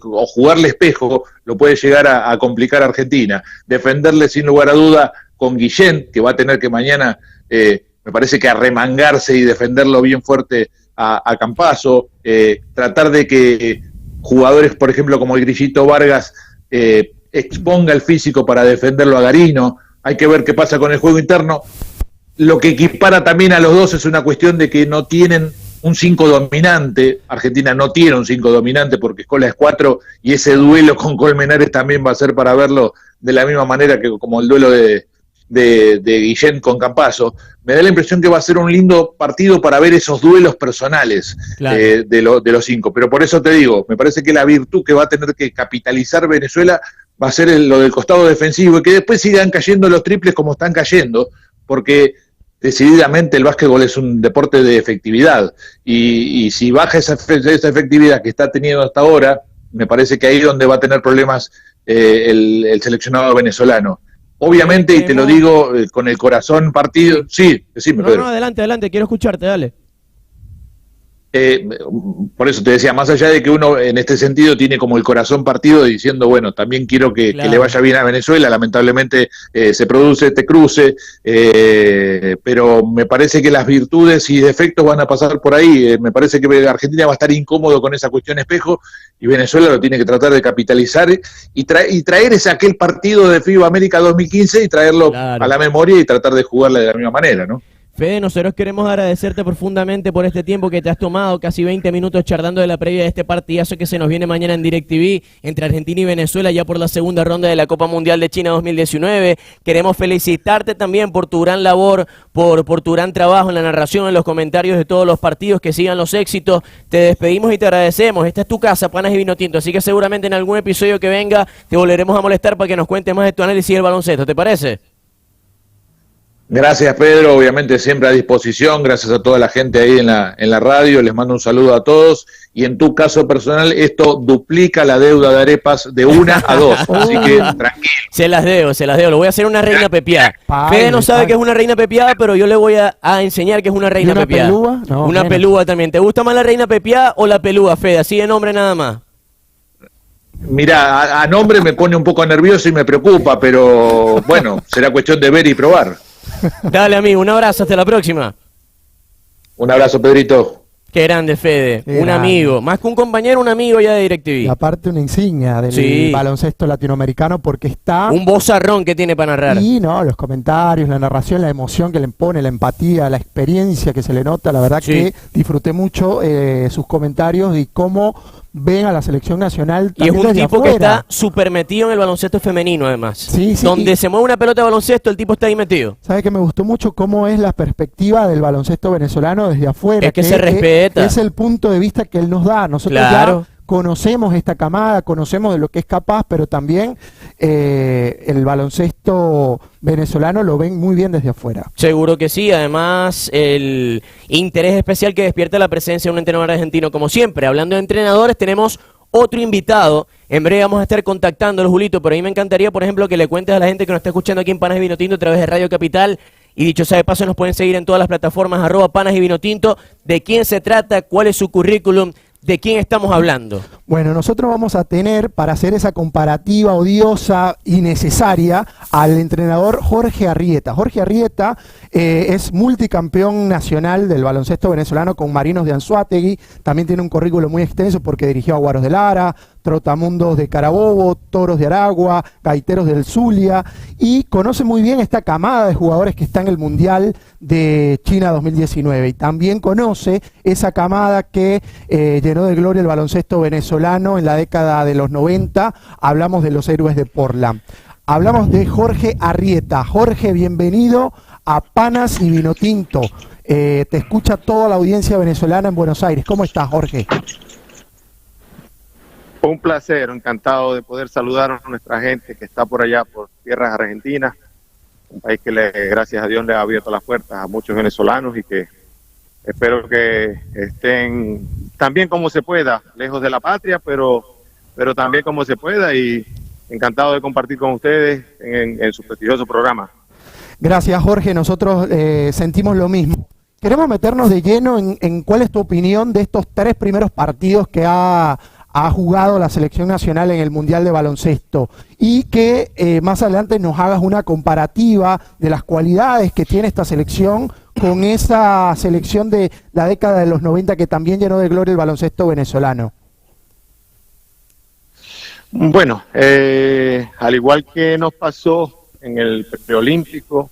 o jugarle espejo lo puede llegar a complicar a Argentina. Defenderle sin lugar a duda con Guillén, que va a tener que mañana, me parece que arremangarse y defenderlo bien fuerte a Campazzo, tratar de que jugadores, por ejemplo, como el Grillito Vargas, exponga el físico para defenderlo a Garino. Hay que ver qué pasa con el juego interno. Lo que equipara también a los dos es una cuestión de que no tienen un 5 dominante. Argentina no tiene un 5 dominante porque Escola es 4, y ese duelo con Colmenares también va a ser para verlo de la misma manera que como el duelo de Guillén con Campazzo. Me da la impresión que va a ser un lindo partido para ver esos duelos personales, claro, de los 5. Pero por eso te digo, me parece que la virtud que va a tener que capitalizar Venezuela va a ser lo del costado defensivo, y que después sigan cayendo los triples como están cayendo, porque decididamente el básquetbol es un deporte de efectividad, y si baja esa efectividad que está teniendo hasta ahora, me parece que ahí es donde va a tener problemas el seleccionado venezolano. Obviamente, y te lo digo con el corazón partido. Sí, decime, Pedro. No, adelante, quiero escucharte, dale. Por eso te decía, más allá de que uno en este sentido tiene como el corazón partido diciendo, bueno, también quiero que le vaya bien a Venezuela, lamentablemente se produce este cruce, pero me parece que las virtudes y defectos van a pasar por ahí. Me parece que Argentina va a estar incómodo con esa cuestión espejo, y Venezuela lo tiene que tratar de capitalizar y traer aquel partido de FIBA América 2015 y traerlo a la memoria y tratar de jugarla de la misma manera, ¿no? Fede, nosotros queremos agradecerte profundamente por este tiempo que te has tomado, casi 20 minutos charlando de la previa de este partidazo que se nos viene mañana en DirecTV entre Argentina y Venezuela, ya por la segunda ronda de la Copa Mundial de China 2019. Queremos felicitarte también por tu gran labor, por tu gran trabajo en la narración, en los comentarios de todos los partidos, que sigan los éxitos. Te despedimos y te agradecemos. Esta es tu casa, Panas y Vino Tinto, así que seguramente en algún episodio que venga te volveremos a molestar para que nos cuentes más de tu análisis del baloncesto, ¿te parece? Gracias, Pedro, obviamente siempre a disposición. Gracias a toda la gente ahí en la radio, les mando un saludo a todos, y en tu caso personal esto duplica la deuda de arepas de 1 a 2, así que tranquilo. Se las debo, lo voy a hacer una reina pepiada. Fede no sabe que es una reina pepiada, pero yo le voy a enseñar que es una reina pepiada. ¿Pelúa? No, una pelúa también. ¿Te gusta más la reina pepiada o la pelúa, Fede? Así de nombre nada más. Mira, a nombre me pone un poco nervioso y me preocupa, pero bueno, será cuestión de ver y probar. Dale, amigo, un abrazo, hasta la próxima. Un abrazo, Pedrito. Qué grande, Fede, un amigo, más que un compañero, un amigo ya de DirecTV. Y aparte una insignia del baloncesto latinoamericano, porque está... Un vozarrón que tiene para narrar. Y no, los comentarios, la narración, la emoción que le pone, la empatía, la experiencia que se le nota, la verdad que disfruté mucho sus comentarios y cómo ven a la selección nacional. Y es un tipo afuera, que está súper metido en el baloncesto femenino, además. Sí, donde se mueve una pelota de baloncesto, el tipo está ahí metido. ¿Sabes que me gustó mucho cómo es la perspectiva del baloncesto venezolano desde afuera? Es que se respeta. Es el punto de vista que él nos da. Nosotros ya conocemos esta camada, conocemos de lo que es capaz, pero también el baloncesto venezolano lo ven muy bien desde afuera. Seguro que sí, además el interés especial que despierta la presencia de un entrenador argentino, como siempre. Hablando de entrenadores, tenemos otro invitado. En breve vamos a estar contactándolo, Julito, pero a mí me encantaría, por ejemplo, que le cuentes a la gente que nos está escuchando aquí en Panas y Vino Tinto a través de Radio Capital. Y dicho sea de paso, nos pueden seguir en todas las plataformas, @Panas y Vino Tinto. ¿De quién se trata? ¿Cuál es su currículum? ¿De quién estamos hablando? Bueno, nosotros vamos a tener, para hacer esa comparativa odiosa y necesaria, al entrenador Jorge Arrieta. Jorge Arrieta es multicampeón nacional del baloncesto venezolano con Marinos de Anzoátegui. También tiene un currículo muy extenso porque dirigió a Guaros de Lara, Trotamundos de Carabobo, Toros de Aragua, Gaiteros del Zulia, y conoce muy bien esta camada de jugadores que está en el Mundial de China 2019, y también conoce esa camada que llenó de gloria el baloncesto venezolano en la década de los 90. Hablamos de los héroes de Portland. Hablamos de Jorge Arrieta. Jorge, bienvenido a Panas y Vino Tinto. Te escucha toda la audiencia venezolana en Buenos Aires. ¿Cómo estás, Jorge? Un placer, encantado de poder saludar a nuestra gente que está por allá, por tierras argentinas, un país que gracias a Dios le ha abierto las puertas a muchos venezolanos y que espero que estén tan bien como se pueda, lejos de la patria, pero también como se pueda, y encantado de compartir con ustedes en su prestigioso programa. Gracias, Jorge. Nosotros sentimos lo mismo. Queremos meternos de lleno en cuál es tu opinión de estos 3 primeros partidos que ha jugado la selección nacional en el Mundial de Baloncesto y que más adelante nos hagas una comparativa de las cualidades que tiene esta selección con esa selección de la década de los 90 que también llenó de gloria el baloncesto venezolano. Bueno, al igual que nos pasó en el preolímpico,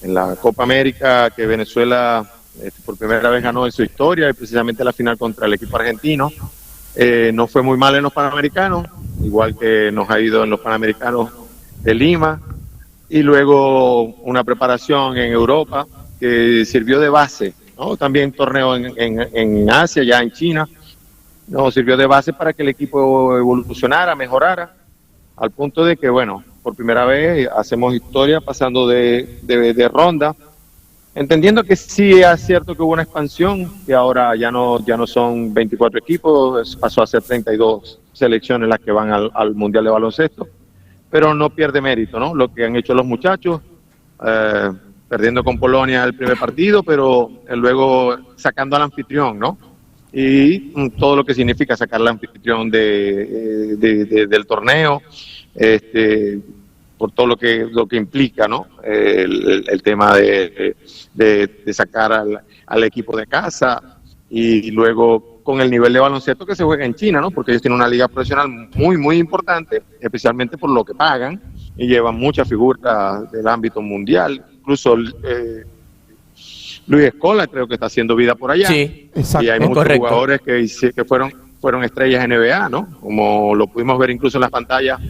en la Copa América, que Venezuela por primera vez ganó en su historia, y precisamente la final contra el equipo argentino, no fue muy mal en los Panamericanos, igual que nos ha ido en los Panamericanos de Lima, y luego una preparación en Europa que sirvió de base, ¿no? También torneo en Asia, ya en China, nos sirvió de base para que el equipo evolucionara, mejorara, al punto de que, bueno, por primera vez hacemos historia pasando de ronda, entendiendo que sí es cierto que hubo una expansión, que ahora ya no son 24 equipos, pasó a ser 32 selecciones las que van al Mundial de Baloncesto, pero no pierde mérito, ¿no? Lo que han hecho los muchachos, perdiendo con Polonia el primer partido, pero luego sacando al anfitrión, ¿no? Y todo lo que significa sacar al anfitrión del torneo, por todo lo que implica, ¿no? El tema de sacar al equipo de casa, y luego con el nivel de baloncesto que se juega en China, ¿no? Porque ellos tienen una liga profesional muy, muy importante, especialmente por lo que pagan, y llevan muchas figuras del ámbito mundial. Incluso Luis Escola creo que está haciendo vida por allá. Sí, exacto. Y hay muchos jugadores que fueron estrellas NBA, ¿no? Como lo pudimos ver incluso en las pantallas,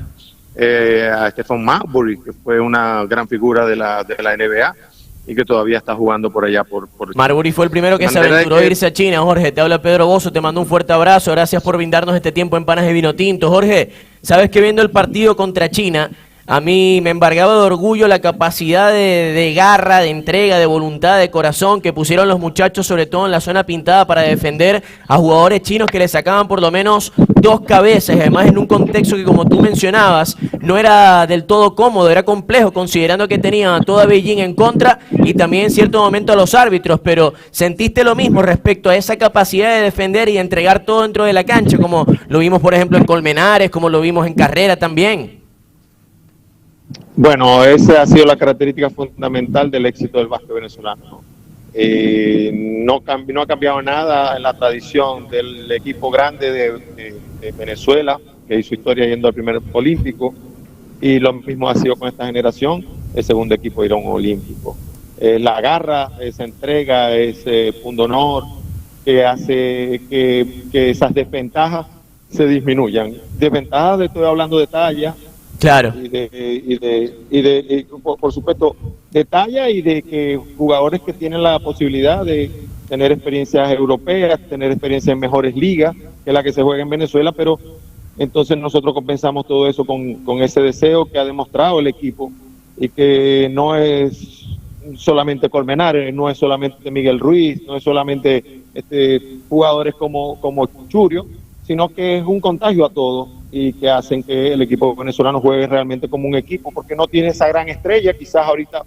a Stephen Marbury, que fue una gran figura de la NBA y que todavía está jugando por allá. Marbury fue el primero que se aventuró a irse a China. Jorge, te habla Pedro Bozo, te mando un fuerte abrazo, gracias por brindarnos este tiempo en Panas de Vino Tinto. Jorge, sabes que viendo el partido contra China, a mí me embargaba de orgullo la capacidad de garra, de entrega, de voluntad, de corazón que pusieron los muchachos, sobre todo en la zona pintada, para defender a jugadores chinos que le sacaban por lo menos 2 cabezas, y además en un contexto que, como tú mencionabas, no era del todo cómodo, era complejo, considerando que tenían a toda Beijing en contra y también en cierto momento a los árbitros. Pero ¿sentiste lo mismo respecto a esa capacidad de defender y de entregar todo dentro de la cancha, como lo vimos por ejemplo en Colmenares, como lo vimos en Carrera también? Bueno, esa ha sido la característica fundamental del éxito del básquet venezolano. No ha cambiado nada en la tradición del equipo grande de Venezuela, que hizo historia yendo al primer olímpico, y lo mismo ha sido con esta generación, el segundo equipo irá a un olímpico. La garra, esa entrega, ese pundonor que hace que esas desventajas se disminuyan. Desventajas, estoy hablando de talla, claro, y por supuesto de talla, y de que jugadores que tienen la posibilidad de tener experiencias europeas, tener experiencias en mejores ligas que la que se juega en Venezuela, pero entonces nosotros compensamos todo eso con ese deseo que ha demostrado el equipo, y que no es solamente Colmenares, no es solamente Miguel Ruiz, no es solamente jugadores como Churio, sino que es un contagio a todos, y que hacen que el equipo venezolano juegue realmente como un equipo, porque no tiene esa gran estrella. Quizás ahorita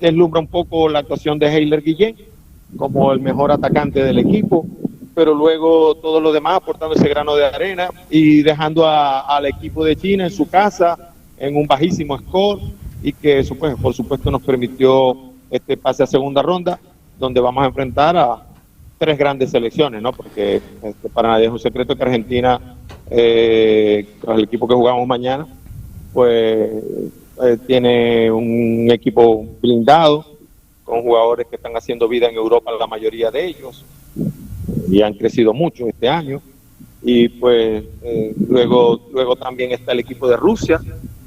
deslumbra un poco la actuación de Heiler Guillén como el mejor atacante del equipo, pero luego todo lo demás aportando ese grano de arena y dejando al equipo de China en su casa en un bajísimo score, y que eso, pues, por supuesto nos permitió este pase a segunda ronda, donde vamos a enfrentar a 3 grandes selecciones, ¿no? Porque para nadie es un secreto que Argentina, el equipo que jugamos mañana, pues tiene un equipo blindado, con jugadores que están haciendo vida en Europa, la mayoría de ellos, y han crecido mucho este año. Y pues luego también está el equipo de Rusia,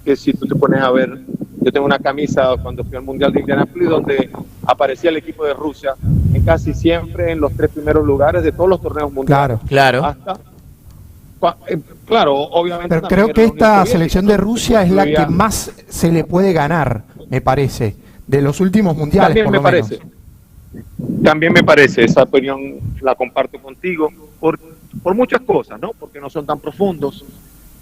que si tú te pones a ver, yo tengo una camisa cuando fui al Mundial de Indianápolis donde aparecía el equipo de Rusia en casi siempre en los 3 primeros lugares de todos los torneos mundiales. Claro. Claro, obviamente. Pero creo que esta selección de Rusia es la que más se le puede ganar, me parece, de los últimos mundiales. También me parece, esa opinión la comparto contigo por muchas cosas, ¿no? Porque no son tan profundos,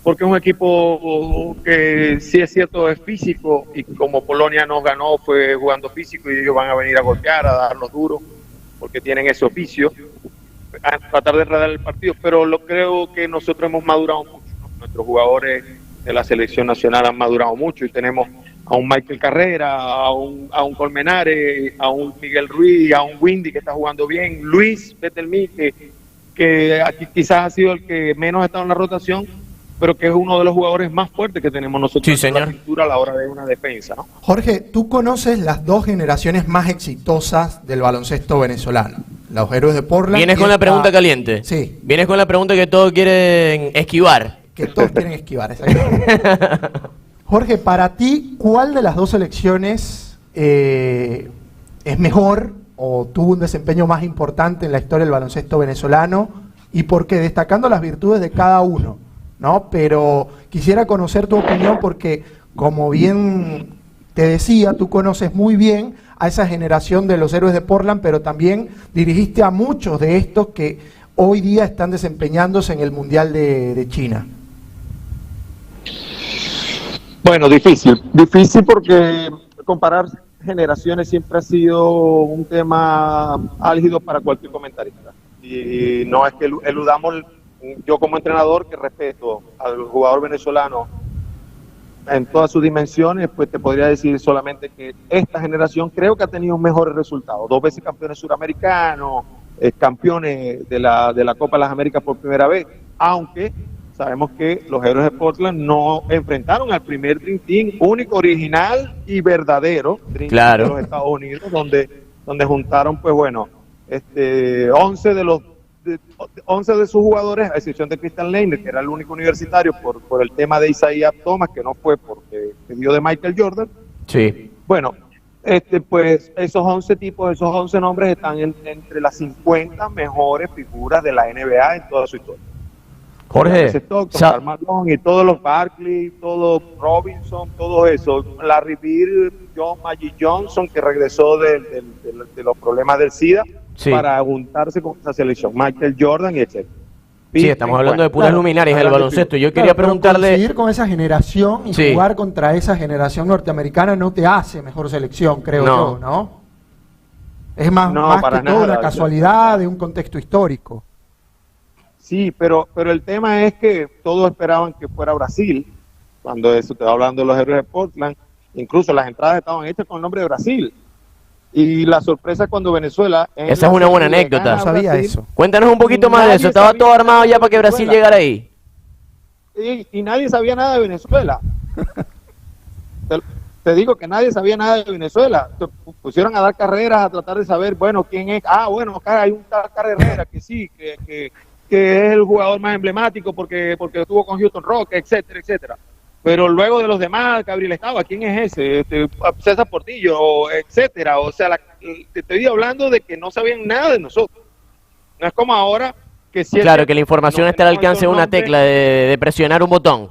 porque es un equipo que sí es cierto es físico, y como Polonia nos ganó fue jugando físico, y ellos van a venir a golpear, a darnos duro, porque tienen ese oficio, a tratar de enredar el partido, pero creo que nosotros hemos madurado mucho, ¿no? Nuestros jugadores de la selección nacional han madurado mucho, y tenemos a un Michael Carrera, a un Colmenares, a un Miguel Ruiz, a un Windy que está jugando bien, Luis Betelmí, que aquí quizás ha sido el que menos ha estado en la rotación, pero que es uno de los jugadores más fuertes que tenemos nosotros, sí, señor, en la pintura a la hora de una defensa, ¿no? Jorge, tú conoces las dos generaciones más exitosas del baloncesto venezolano, los Héroes de Portland. Vienes con la pregunta caliente. Sí. Vienes con la pregunta que todos quieren esquivar. Que todos quieren esquivar, exactamente. Jorge, para ti, ¿cuál de las dos selecciones es mejor o tuvo un desempeño más importante en la historia del baloncesto venezolano? ¿Y por qué? Destacando las virtudes de cada uno, ¿no? Pero quisiera conocer tu opinión porque, como bien te decía, tú conoces muy bien a esa generación de los Héroes de Portland, pero también dirigiste a muchos de estos que hoy día están desempeñándose en el Mundial de China. Bueno, difícil porque comparar generaciones siempre ha sido un tema álgido para cualquier comentarista. Y no es que eludamos, yo como entrenador que respeto al jugador venezolano en todas sus dimensiones, pues te podría decir solamente que esta generación creo que ha tenido mejores resultados. 2 veces campeones suramericanos, campeones de la Copa de las Américas por primera vez, aunque sabemos que los Héroes de Portland no enfrentaron al primer Dream Team único, original y verdadero Dream Team de los Estados Unidos, donde juntaron, pues bueno, 11 de sus jugadores, a excepción de Christian Leitner, que era el único universitario por el tema de Isaiah Thomas, que no fue porque se dio de Michael Jordan. Sí. Bueno, pues esos 11 tipos, esos 11 nombres están entre las 50 mejores figuras de la NBA en toda su historia. Jorge, Karl Malone y todos los Barkley, todo Robinson, todo eso, Larry Bird, Magic Johnson, que regresó de los problemas del SIDA, sí, para juntarse con esa selección, Michael Jordan y etc. Sí, estamos hablando de puras luminarias del baloncesto. Yo quería preguntarle... Coincidir con esa generación y sí, jugar contra esa generación norteamericana no te hace mejor selección, creo yo, ¿no? Es más que todo una casualidad de un contexto histórico. Sí, pero el tema es que todos esperaban que fuera Brasil, cuando eso te va hablando de los Héroes de Portland, incluso las entradas estaban hechas con el nombre de Brasil. Y la sorpresa cuando Venezuela... Esa es una buena anécdota. No sabía eso. Cuéntanos un poquito más de eso. Estaba todo armado ya para que Brasil llegara ahí. Y nadie sabía nada de Venezuela. Te digo que nadie sabía nada de Venezuela. Se pusieron a dar carreras, a tratar de saber, bueno, quién es. Ah, bueno, acá hay un tal Carrera que sí, que es el jugador más emblemático porque estuvo con Houston Rock, etcétera, etcétera. Pero luego de los demás, Gabriel Estaba, ¿quién es ese? César Portillo, etcétera. O sea, te estoy hablando de que no sabían nada de nosotros. No es como ahora que si claro, que la información está al alcance de una tecla, de presionar un botón.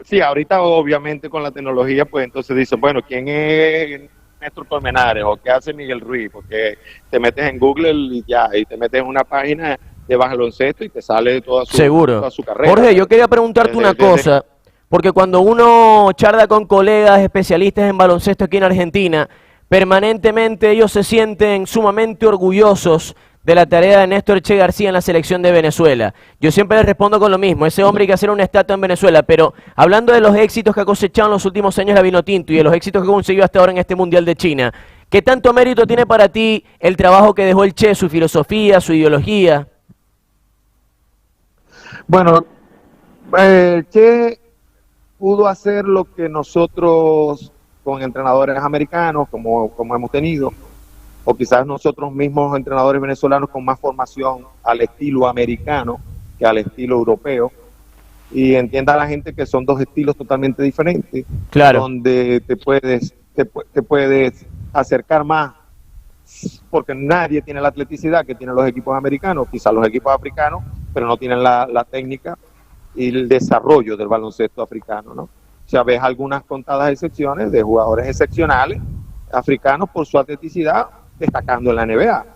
Sí, ahorita obviamente con la tecnología, pues entonces dicen, bueno, ¿quién es Néstor Colmenares? ¿O qué hace Miguel Ruiz? Porque te metes en Google y ya, y te metes en una página de baloncesto y te sale toda su carrera. Jorge, yo quería preguntarte una cosa, porque cuando uno charla con colegas especialistas en baloncesto aquí en Argentina, permanentemente ellos se sienten sumamente orgullosos de la tarea de Néstor Che García en la selección de Venezuela. Yo siempre les respondo con lo mismo, ese hombre hay que hacer una estatua en Venezuela, pero hablando de los éxitos que ha cosechado en los últimos años la Vinotinto y de los éxitos que ha conseguido hasta ahora en este Mundial de China, ¿qué tanto mérito tiene para ti el trabajo que dejó el Che, su filosofía, su ideología? Bueno, Che pudo hacer lo que nosotros con entrenadores americanos, como hemos tenido, o quizás nosotros mismos entrenadores venezolanos con más formación al estilo americano que al estilo europeo, y entienda a la gente que son dos estilos totalmente diferentes, claro, donde te puedes acercar más, porque nadie tiene la atleticidad que tienen los equipos americanos, quizás los equipos africanos, pero no tienen la técnica y el desarrollo del baloncesto africano, ¿no? O sea, ves algunas contadas excepciones de jugadores excepcionales africanos por su atleticidad destacando en la NBA,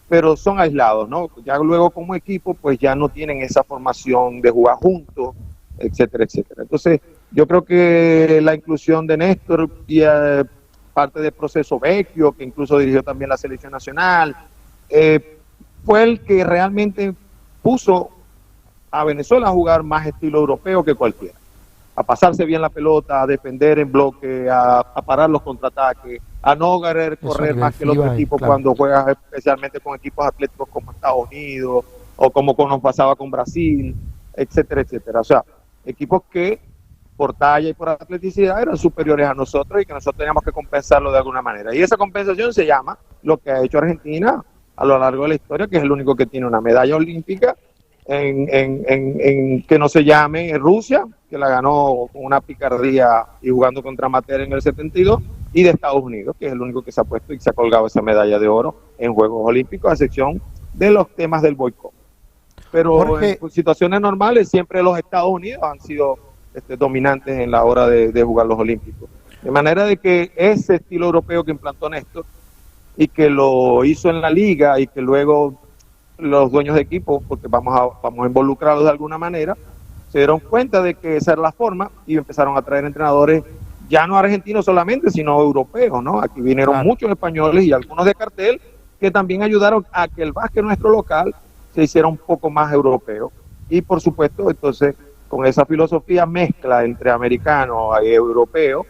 pero son aislados, ¿no? Ya luego como equipo pues ya no tienen esa formación de jugar juntos, etcétera, etcétera. Entonces, yo creo que la inclusión de Néstor y parte del proceso Vecchio, que incluso dirigió también la selección nacional, fue el que realmente puso a Venezuela a jugar más estilo europeo que cualquiera, a pasarse bien la pelota, a defender en bloque, a parar los contraataques, a no querer correr más que el otro equipo cuando juegas especialmente con equipos atléticos como Estados Unidos o como nos pasaba con Brasil, etcétera, etcétera. O sea, equipos que por talla y por atleticidad eran superiores a nosotros y que nosotros teníamos que compensarlo de alguna manera. Y esa compensación se llama lo que ha hecho Argentina a lo largo de la historia, que es el único que tiene una medalla olímpica en que no se llame Rusia, que la ganó con una picardía y jugando contra Amateur en el 72, y de Estados Unidos, que es el único que se ha puesto y se ha colgado esa medalla de oro en Juegos Olímpicos, a excepción de los temas del boicot. Pero Jorge, en situaciones normales siempre los Estados Unidos han sido dominantes en la hora de jugar los Olímpicos. De manera de que ese estilo europeo que implantó Néstor y que lo hizo en la liga y que luego los dueños de equipo, porque vamos a involucrarlos de alguna manera, se dieron cuenta de que esa era la forma y empezaron a traer entrenadores ya no argentinos solamente, sino europeos, ¿no? Aquí vinieron muchos españoles y algunos de cartel que también ayudaron a que el básquet nuestro local se hiciera un poco más europeo. Y por supuesto, entonces, con esa filosofía mezcla entre americano y europeo,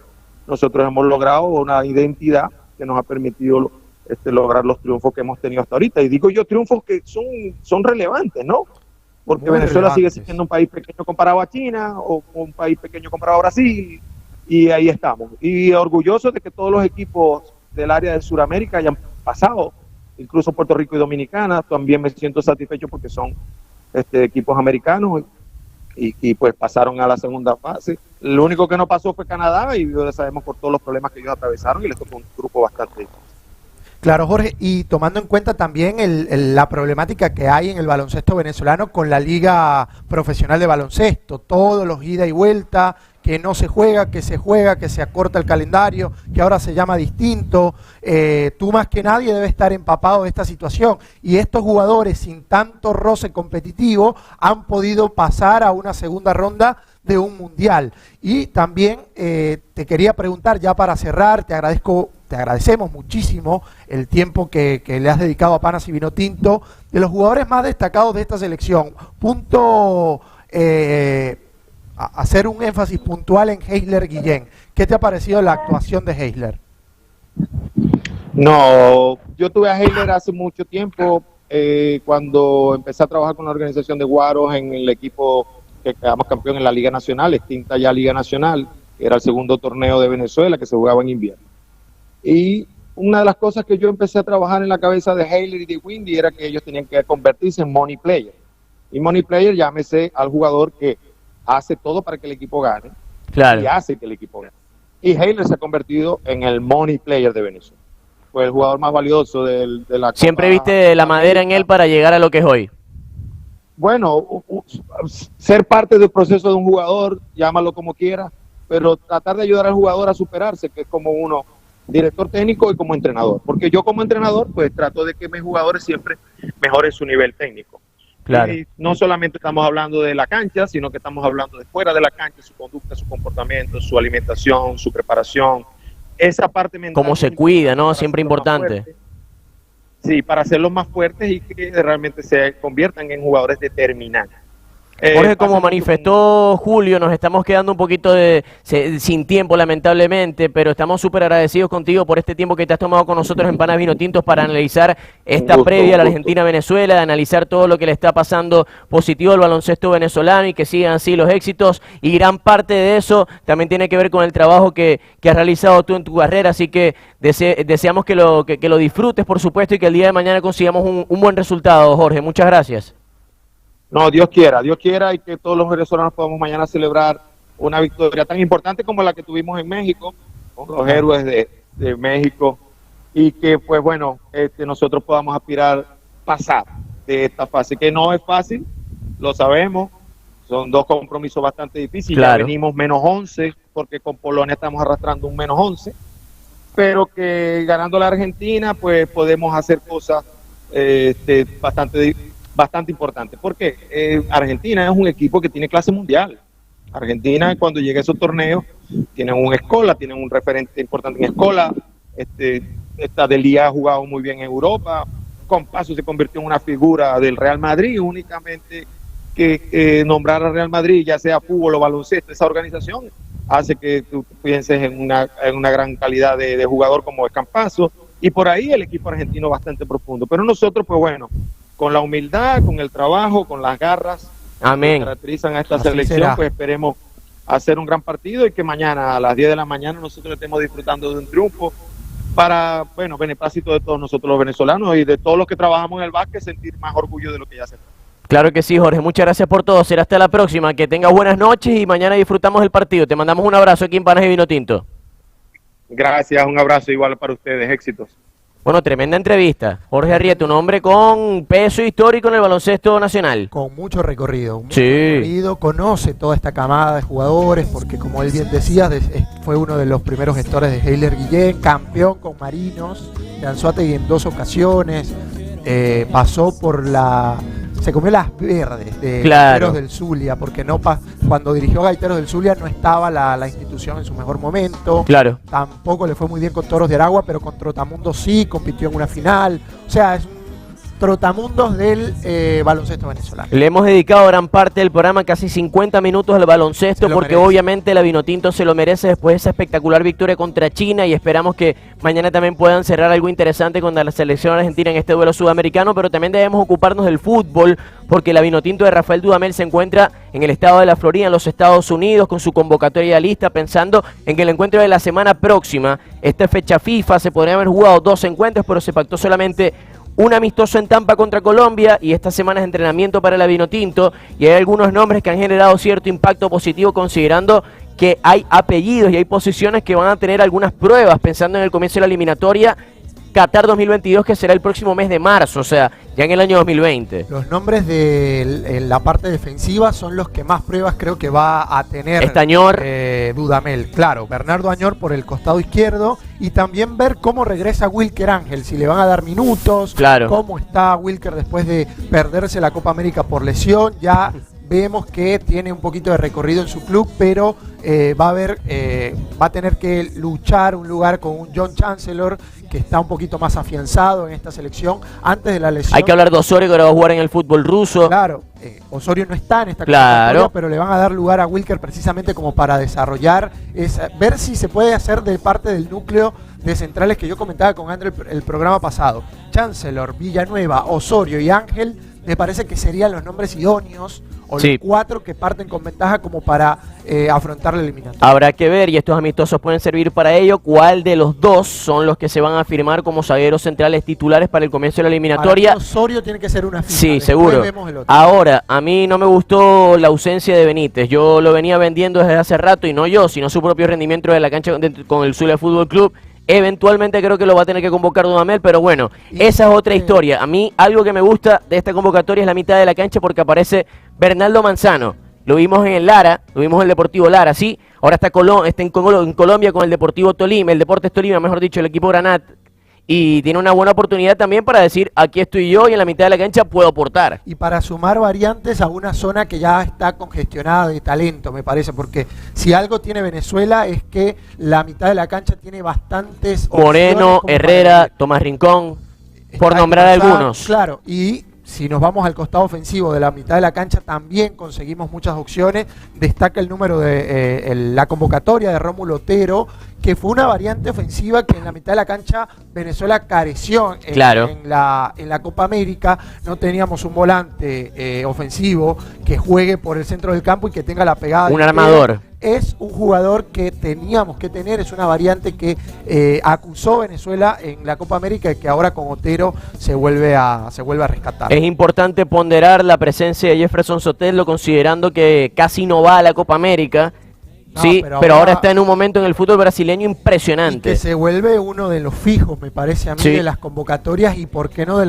nosotros hemos logrado una identidad que nos ha permitido lograr los triunfos que hemos tenido hasta ahorita. Y digo yo triunfos que son relevantes, ¿no? Porque muy Venezuela sigue siendo un país pequeño comparado a China o un país pequeño comparado a Brasil, y ahí estamos. Y orgulloso de que todos los equipos del área de Sudamérica hayan pasado, incluso Puerto Rico y Dominicana. También me siento satisfecho porque son equipos americanos y pues pasaron a la segunda fase. Lo único que no pasó fue Canadá, y ya sabemos por todos los problemas que ellos atravesaron, y les tocó un grupo bastante difícil. Claro, Jorge, y tomando en cuenta también la problemática que hay en el baloncesto venezolano con la Liga Profesional de Baloncesto, todos los ida y vuelta, que no se juega, que se acorta el calendario, que ahora se llama distinto. Tú más que nadie debes estar empapado de esta situación, y estos jugadores sin tanto roce competitivo han podido pasar a una segunda ronda de un mundial. Y también te quería preguntar, ya para cerrar, te agradecemos muchísimo el tiempo que le has dedicado a Panas y Vinotinto, de los jugadores más destacados de esta selección. Hacer un énfasis puntual en Heisler Guillén. ¿Qué te ha parecido la actuación de Heisler? No, yo tuve a Heisler hace mucho tiempo, cuando empecé a trabajar con la organización de Guaros en el equipo que quedamos campeón en la Liga Nacional, extinta ya Liga Nacional, que era el segundo torneo de Venezuela que se jugaba en invierno. Y una de las cosas que yo empecé a trabajar en la cabeza de Heisler y de Windy era que ellos tenían que convertirse en money player. Y money player, llámese al jugador que hace todo para que el equipo gane, claro, y hace que el equipo gane. Y Heisler se ha convertido en el money player de Venezuela. Fue el jugador más valioso de la Copa. Siempre viste la madera en él para llegar a lo que es hoy. Bueno, ser parte del proceso de un jugador, llámalo como quieras, pero tratar de ayudar al jugador a superarse, que es como uno, director técnico y como entrenador. Porque yo como entrenador, pues trato de que mis jugadores siempre mejoren su nivel técnico. Claro. Y no solamente estamos hablando de la cancha, sino que estamos hablando de fuera de la cancha, su conducta, su comportamiento, su alimentación, su preparación, esa parte mental. Cómo se cuida, ¿no? Siempre importante. Sí, para hacerlos más fuertes y que realmente se conviertan en jugadores determinantes. Jorge, como manifestó Julio, nos estamos quedando un poquito sin tiempo, lamentablemente, pero estamos súper agradecidos contigo por este tiempo que te has tomado con nosotros en Panas Vinotintos para analizar esta previa a la Argentina-Venezuela, de analizar todo lo que le está pasando positivo al baloncesto venezolano y que sigan así los éxitos, y gran parte de eso también tiene que ver con el trabajo que has realizado tú en tu carrera, así que deseamos que lo disfrutes, por supuesto, y que el día de mañana consigamos un buen resultado, Jorge. Muchas gracias. No, Dios quiera y que todos los venezolanos podamos mañana celebrar una victoria tan importante como la que tuvimos en México, con los héroes de México, y que pues bueno, nosotros podamos aspirar pasar de esta fase, que no es fácil, lo sabemos, son dos compromisos bastante difíciles, claro. Ya venimos menos 11, porque con Polonia estamos arrastrando un menos 11, pero que ganando la Argentina pues podemos hacer cosas bastante importante, porque Argentina es un equipo que tiene clase mundial, Argentina, cuando llega a esos torneos, tienen un Escola, tienen un referente importante en Escola. Esta Delía ha jugado muy bien en Europa. Campazzo se convirtió en una figura del Real Madrid, únicamente que nombrar al Real Madrid, ya sea fútbol o baloncesto, esa organización hace que tú pienses en una gran calidad de jugador como es Campazzo, y por ahí el equipo argentino bastante profundo. Pero nosotros, pues bueno, con la humildad, con el trabajo, con las garras Amén. que caracterizan a esta Así selección, será. pues esperemos hacer un gran partido y que mañana a las 10 de la mañana nosotros estemos disfrutando de un triunfo para, bueno, beneplácito de todos nosotros los venezolanos y de todos los que trabajamos en el básquet, sentir más orgullo de lo que ya se hace. Claro que sí, Jorge. Muchas gracias por todo. Será hasta la próxima. Que tengas buenas noches y mañana disfrutamos del partido. Te mandamos un abrazo aquí en Panas y Vino Tinto. Gracias, un abrazo igual para ustedes, éxitos. Bueno, tremenda entrevista. Jorge Arrieta, un hombre con peso histórico en el baloncesto nacional. Con mucho recorrido, Sí. Conoce toda esta camada de jugadores, porque como él bien decía, fue uno de los primeros gestores de Heiler Guillén, campeón con Marinos, de Anzoátegui en 2 ocasiones, pasó por se comió las verdes de Claro. Gaiteros del Zulia, porque cuando dirigió Gaiteros del Zulia no estaba la institución en su mejor momento. Claro. Tampoco le fue muy bien con Toros de Aragua, pero con Trotamundos sí, compitió en una final. O sea, es un trotamundos del baloncesto venezolano. Le hemos dedicado gran parte del programa, casi 50 minutos al baloncesto, Se lo porque merece. obviamente la Vinotinto se lo merece después de esa espectacular victoria contra China, y esperamos que mañana también puedan cerrar algo interesante con la selección argentina en este duelo sudamericano, pero también debemos ocuparnos del fútbol, porque la Vinotinto de Rafael Dudamel se encuentra en el estado de la Florida, en los Estados Unidos, con su convocatoria lista, pensando en que el encuentro de la semana próxima, esta fecha FIFA, se podrían haber jugado 2 encuentros, pero se pactó solamente un amistoso en Tampa contra Colombia, y esta semana es entrenamiento para la Vinotinto, y hay algunos nombres que han generado cierto impacto positivo, considerando que hay apellidos y hay posiciones que van a tener algunas pruebas, pensando en el comienzo de la eliminatoria Qatar 2022, que será el próximo mes de marzo, o sea, ya en el año 2020. Los nombres de la parte defensiva son los que más pruebas creo que va a tener Estañor. Dudamel. Claro, Bernardo Añor por el costado izquierdo, y también ver cómo regresa Wilker Ángel, si le van a dar minutos, Claro. cómo está Wilker después de perderse la Copa América por lesión. Ya vemos que tiene un poquito de recorrido en su club, pero va a tener que luchar un lugar con un John Chancellor que está un poquito más afianzado en esta selección antes de la lesión. Hay que hablar de Osorio, que ahora va a jugar en el fútbol ruso. Claro, Osorio no está en esta Claro. convocatoria, pero le van a dar lugar a Wilker precisamente como para desarrollar, ver si se puede hacer de parte del núcleo de centrales que yo comentaba con André el programa pasado. Chancellor, Villanueva, Osorio y Ángel, me parece que serían los nombres idóneos, o Sí. los 4 que parten con ventaja como para afrontar la eliminatoria. Habrá que ver, y estos amistosos pueden servir para ello, cuál de los dos son los que se van a firmar como zagueros centrales titulares para el comienzo de la eliminatoria. Para mí Osorio tiene que ser una fija. Sí, después seguro. vemos el otro. Ahora, a mí no me gustó la ausencia de Benítez. Yo lo venía vendiendo desde hace rato, y no yo, sino su propio rendimiento de la cancha con el Zulia Fútbol Club. Eventualmente creo que lo va a tener que convocar Dudamel, pero bueno, Y- esa es otra historia. A mí algo que me gusta de esta convocatoria es la mitad de la cancha, porque aparece Bernardo Manzano. Lo vimos en el Lara, lo vimos en el Deportivo Lara, sí. Ahora está en Colombia con el Deportivo Tolima, el Deportes Tolima, mejor dicho, el equipo Granat. Y tiene una buena oportunidad también para decir, aquí estoy yo y en la mitad de la cancha puedo aportar. Y para sumar variantes a una zona que ya está congestionada de talento, me parece, porque si algo tiene Venezuela es que la mitad de la cancha tiene bastantes opciones Moreno, como Herrera, para elegir. Tomás Rincón, por Está nombrar González, algunos. Claro, y si nos vamos al costado ofensivo de la mitad de la cancha, también conseguimos muchas opciones. Destaca el número de la convocatoria de Rómulo Otero, que fue una variante ofensiva que en la mitad de la cancha Venezuela careció Claro. en la Copa América. No teníamos un volante ofensivo que juegue por el centro del campo y que tenga la pegada. Un de armador. Es un jugador que teníamos que tener, es una variante que acusó Venezuela en la Copa América, y que ahora con Otero se vuelve a rescatar. Es importante ponderar la presencia de Jefferson Sotelo, considerando que casi no va a la Copa América. No, Sí, pero pero ahora ahora está en un momento en el fútbol brasileño Y impresionante. que se vuelve uno de los fijos, me parece a mí, Sí. de las convocatorias, y por qué no de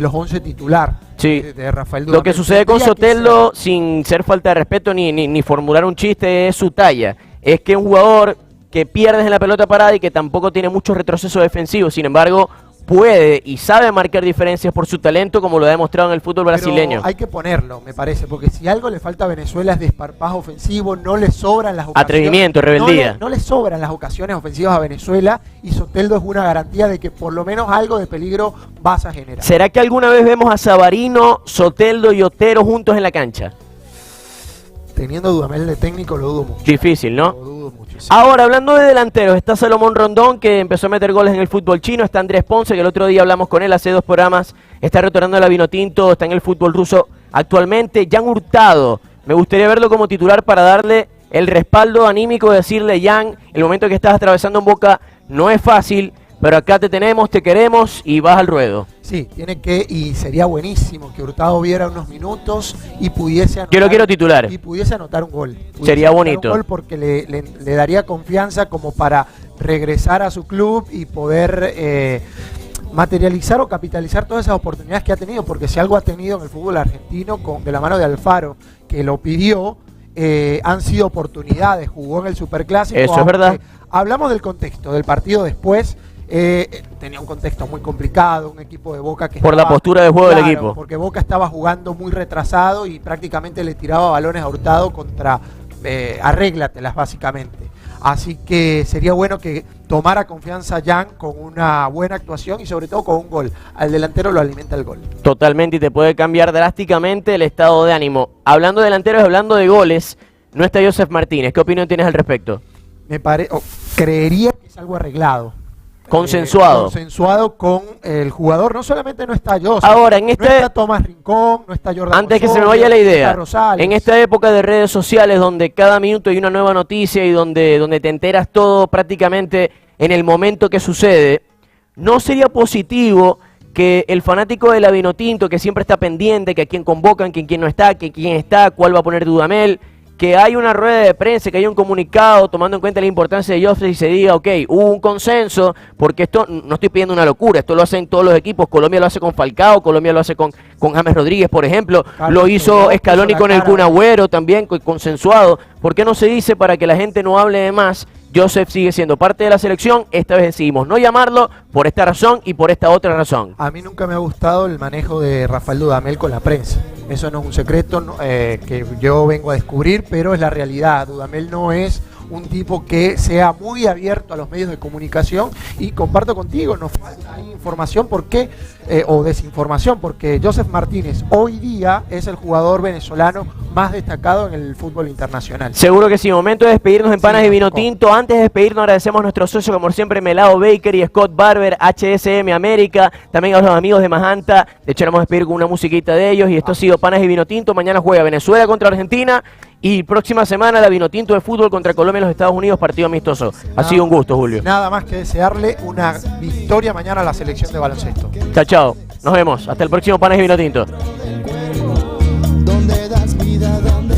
los 11 titular Sí. de Rafael Lo Dudamel. que sucede con Tendría que Sotelo, sin ser falta de respeto ni formular un chiste, es su talla. Es que un jugador que pierdes en la pelota parada y que tampoco tiene mucho retroceso defensivo, sin embargo, puede y sabe marcar diferencias por su talento, como lo ha demostrado en el fútbol brasileño. Pero hay que ponerlo, me parece, porque si algo le falta a Venezuela es desparpajo ofensivo, no le sobran las ocasiones. Atrevimiento, rebeldía. No le sobran las ocasiones ofensivas a Venezuela, y Soteldo es una garantía de que por lo menos algo de peligro vas a generar. ¿Será que alguna vez vemos a Savarino, Soteldo y Otero juntos en la cancha? Teniendo Dudamel de técnico lo dudo mucho. Difícil, ¿no? Lo dudo mucho, sí. Ahora, hablando de delanteros, está Salomón Rondón, que empezó a meter goles en el fútbol chino. Está Andrés Ponce, que el otro día hablamos con él hace 2 programas. Está retornando a la Vinotinto, está en el fútbol ruso actualmente. Jan Hurtado, me gustaría verlo como titular para darle el respaldo anímico, decirle: Jan, el momento que estás atravesando en Boca no es fácil, pero acá te tenemos, te queremos y vas al ruedo. Sí, tiene que, y sería buenísimo que Hurtado viera unos minutos y pudiese anotar, Yo lo quiero titular. Y pudiese anotar un gol. Sería bonito. Un gol porque le daría confianza como para regresar a su club y poder materializar o capitalizar todas esas oportunidades que ha tenido, porque si algo ha tenido en el fútbol argentino de la mano de Alfaro, que lo pidió, han sido oportunidades. Jugó en el Superclásico. Eso es verdad. Hablamos del contexto del partido después. Tenía un contexto muy complicado, un equipo de Boca que por la postura de juego del equipo, porque Boca estaba jugando muy retrasado y prácticamente le tiraba balones a Hurtado contra arréglatelas básicamente. Así que sería bueno que tomara confianza Jan con una buena actuación y sobre todo con un gol. Al delantero lo alimenta el gol. Totalmente, y te puede cambiar drásticamente el estado de ánimo. Hablando de delanteros, hablando de goles, no está Joseph Martínez. ¿Qué opinión tienes al respecto? Creería que es algo arreglado. Consensuado. Consensuado con el jugador. No solamente no está Joseph. Ahora, no está Tomás Rincón, no está Jordan. Antes que Osorio, se me vaya la idea, no está Rosales. en esta época de redes sociales donde cada minuto hay una nueva noticia y donde te enteras todo prácticamente en el momento que sucede, ¿no sería positivo que el fanático de la Vinotinto, que siempre está pendiente, que a quién convocan, que quién no está, que quién está, cuál va a poner Dudamel, que hay una rueda de prensa, que hay un comunicado tomando en cuenta la importancia de Joseph y se diga, ok, hubo un consenso, porque esto, no estoy pidiendo una locura, esto lo hacen todos los equipos, Colombia lo hace con Falcao, Colombia lo hace con James Rodríguez, por ejemplo, lo hizo Scaloni con el Kun Agüero también, consensuado. ¿Por qué no se dice para que la gente no hable de más? Joseph sigue siendo parte de la selección, esta vez decidimos no llamarlo por esta razón y por esta otra razón. A mí nunca me ha gustado el manejo de Rafael Dudamel con la prensa. Eso no es un secreto que yo vengo a descubrir, pero es la realidad. Dudamel no es un tipo que sea muy abierto a los medios de comunicación, y comparto contigo, nos falta información o desinformación, porque Joseph Martínez hoy día es el jugador venezolano más destacado en el fútbol internacional. Seguro que sí. Momento de despedirnos en Panas y Vinotinto. Antes de despedirnos, agradecemos a nuestros socios, como siempre, Melado Baker y Scott Barber, HSM América, también a los amigos de Majanta. De hecho, vamos a despedir con una musiquita de ellos, y esto ha sido Panas y Vinotinto. Mañana juega Venezuela contra Argentina, y próxima semana la Vinotinto de fútbol contra Colombia en los Estados Unidos, partido amistoso. Ha sido un gusto, Julio. Nada más que desearle una victoria mañana a la selección de baloncesto. Chao, chao. Nos vemos. Hasta el próximo Panas y Vinotinto. Donde das vida, donde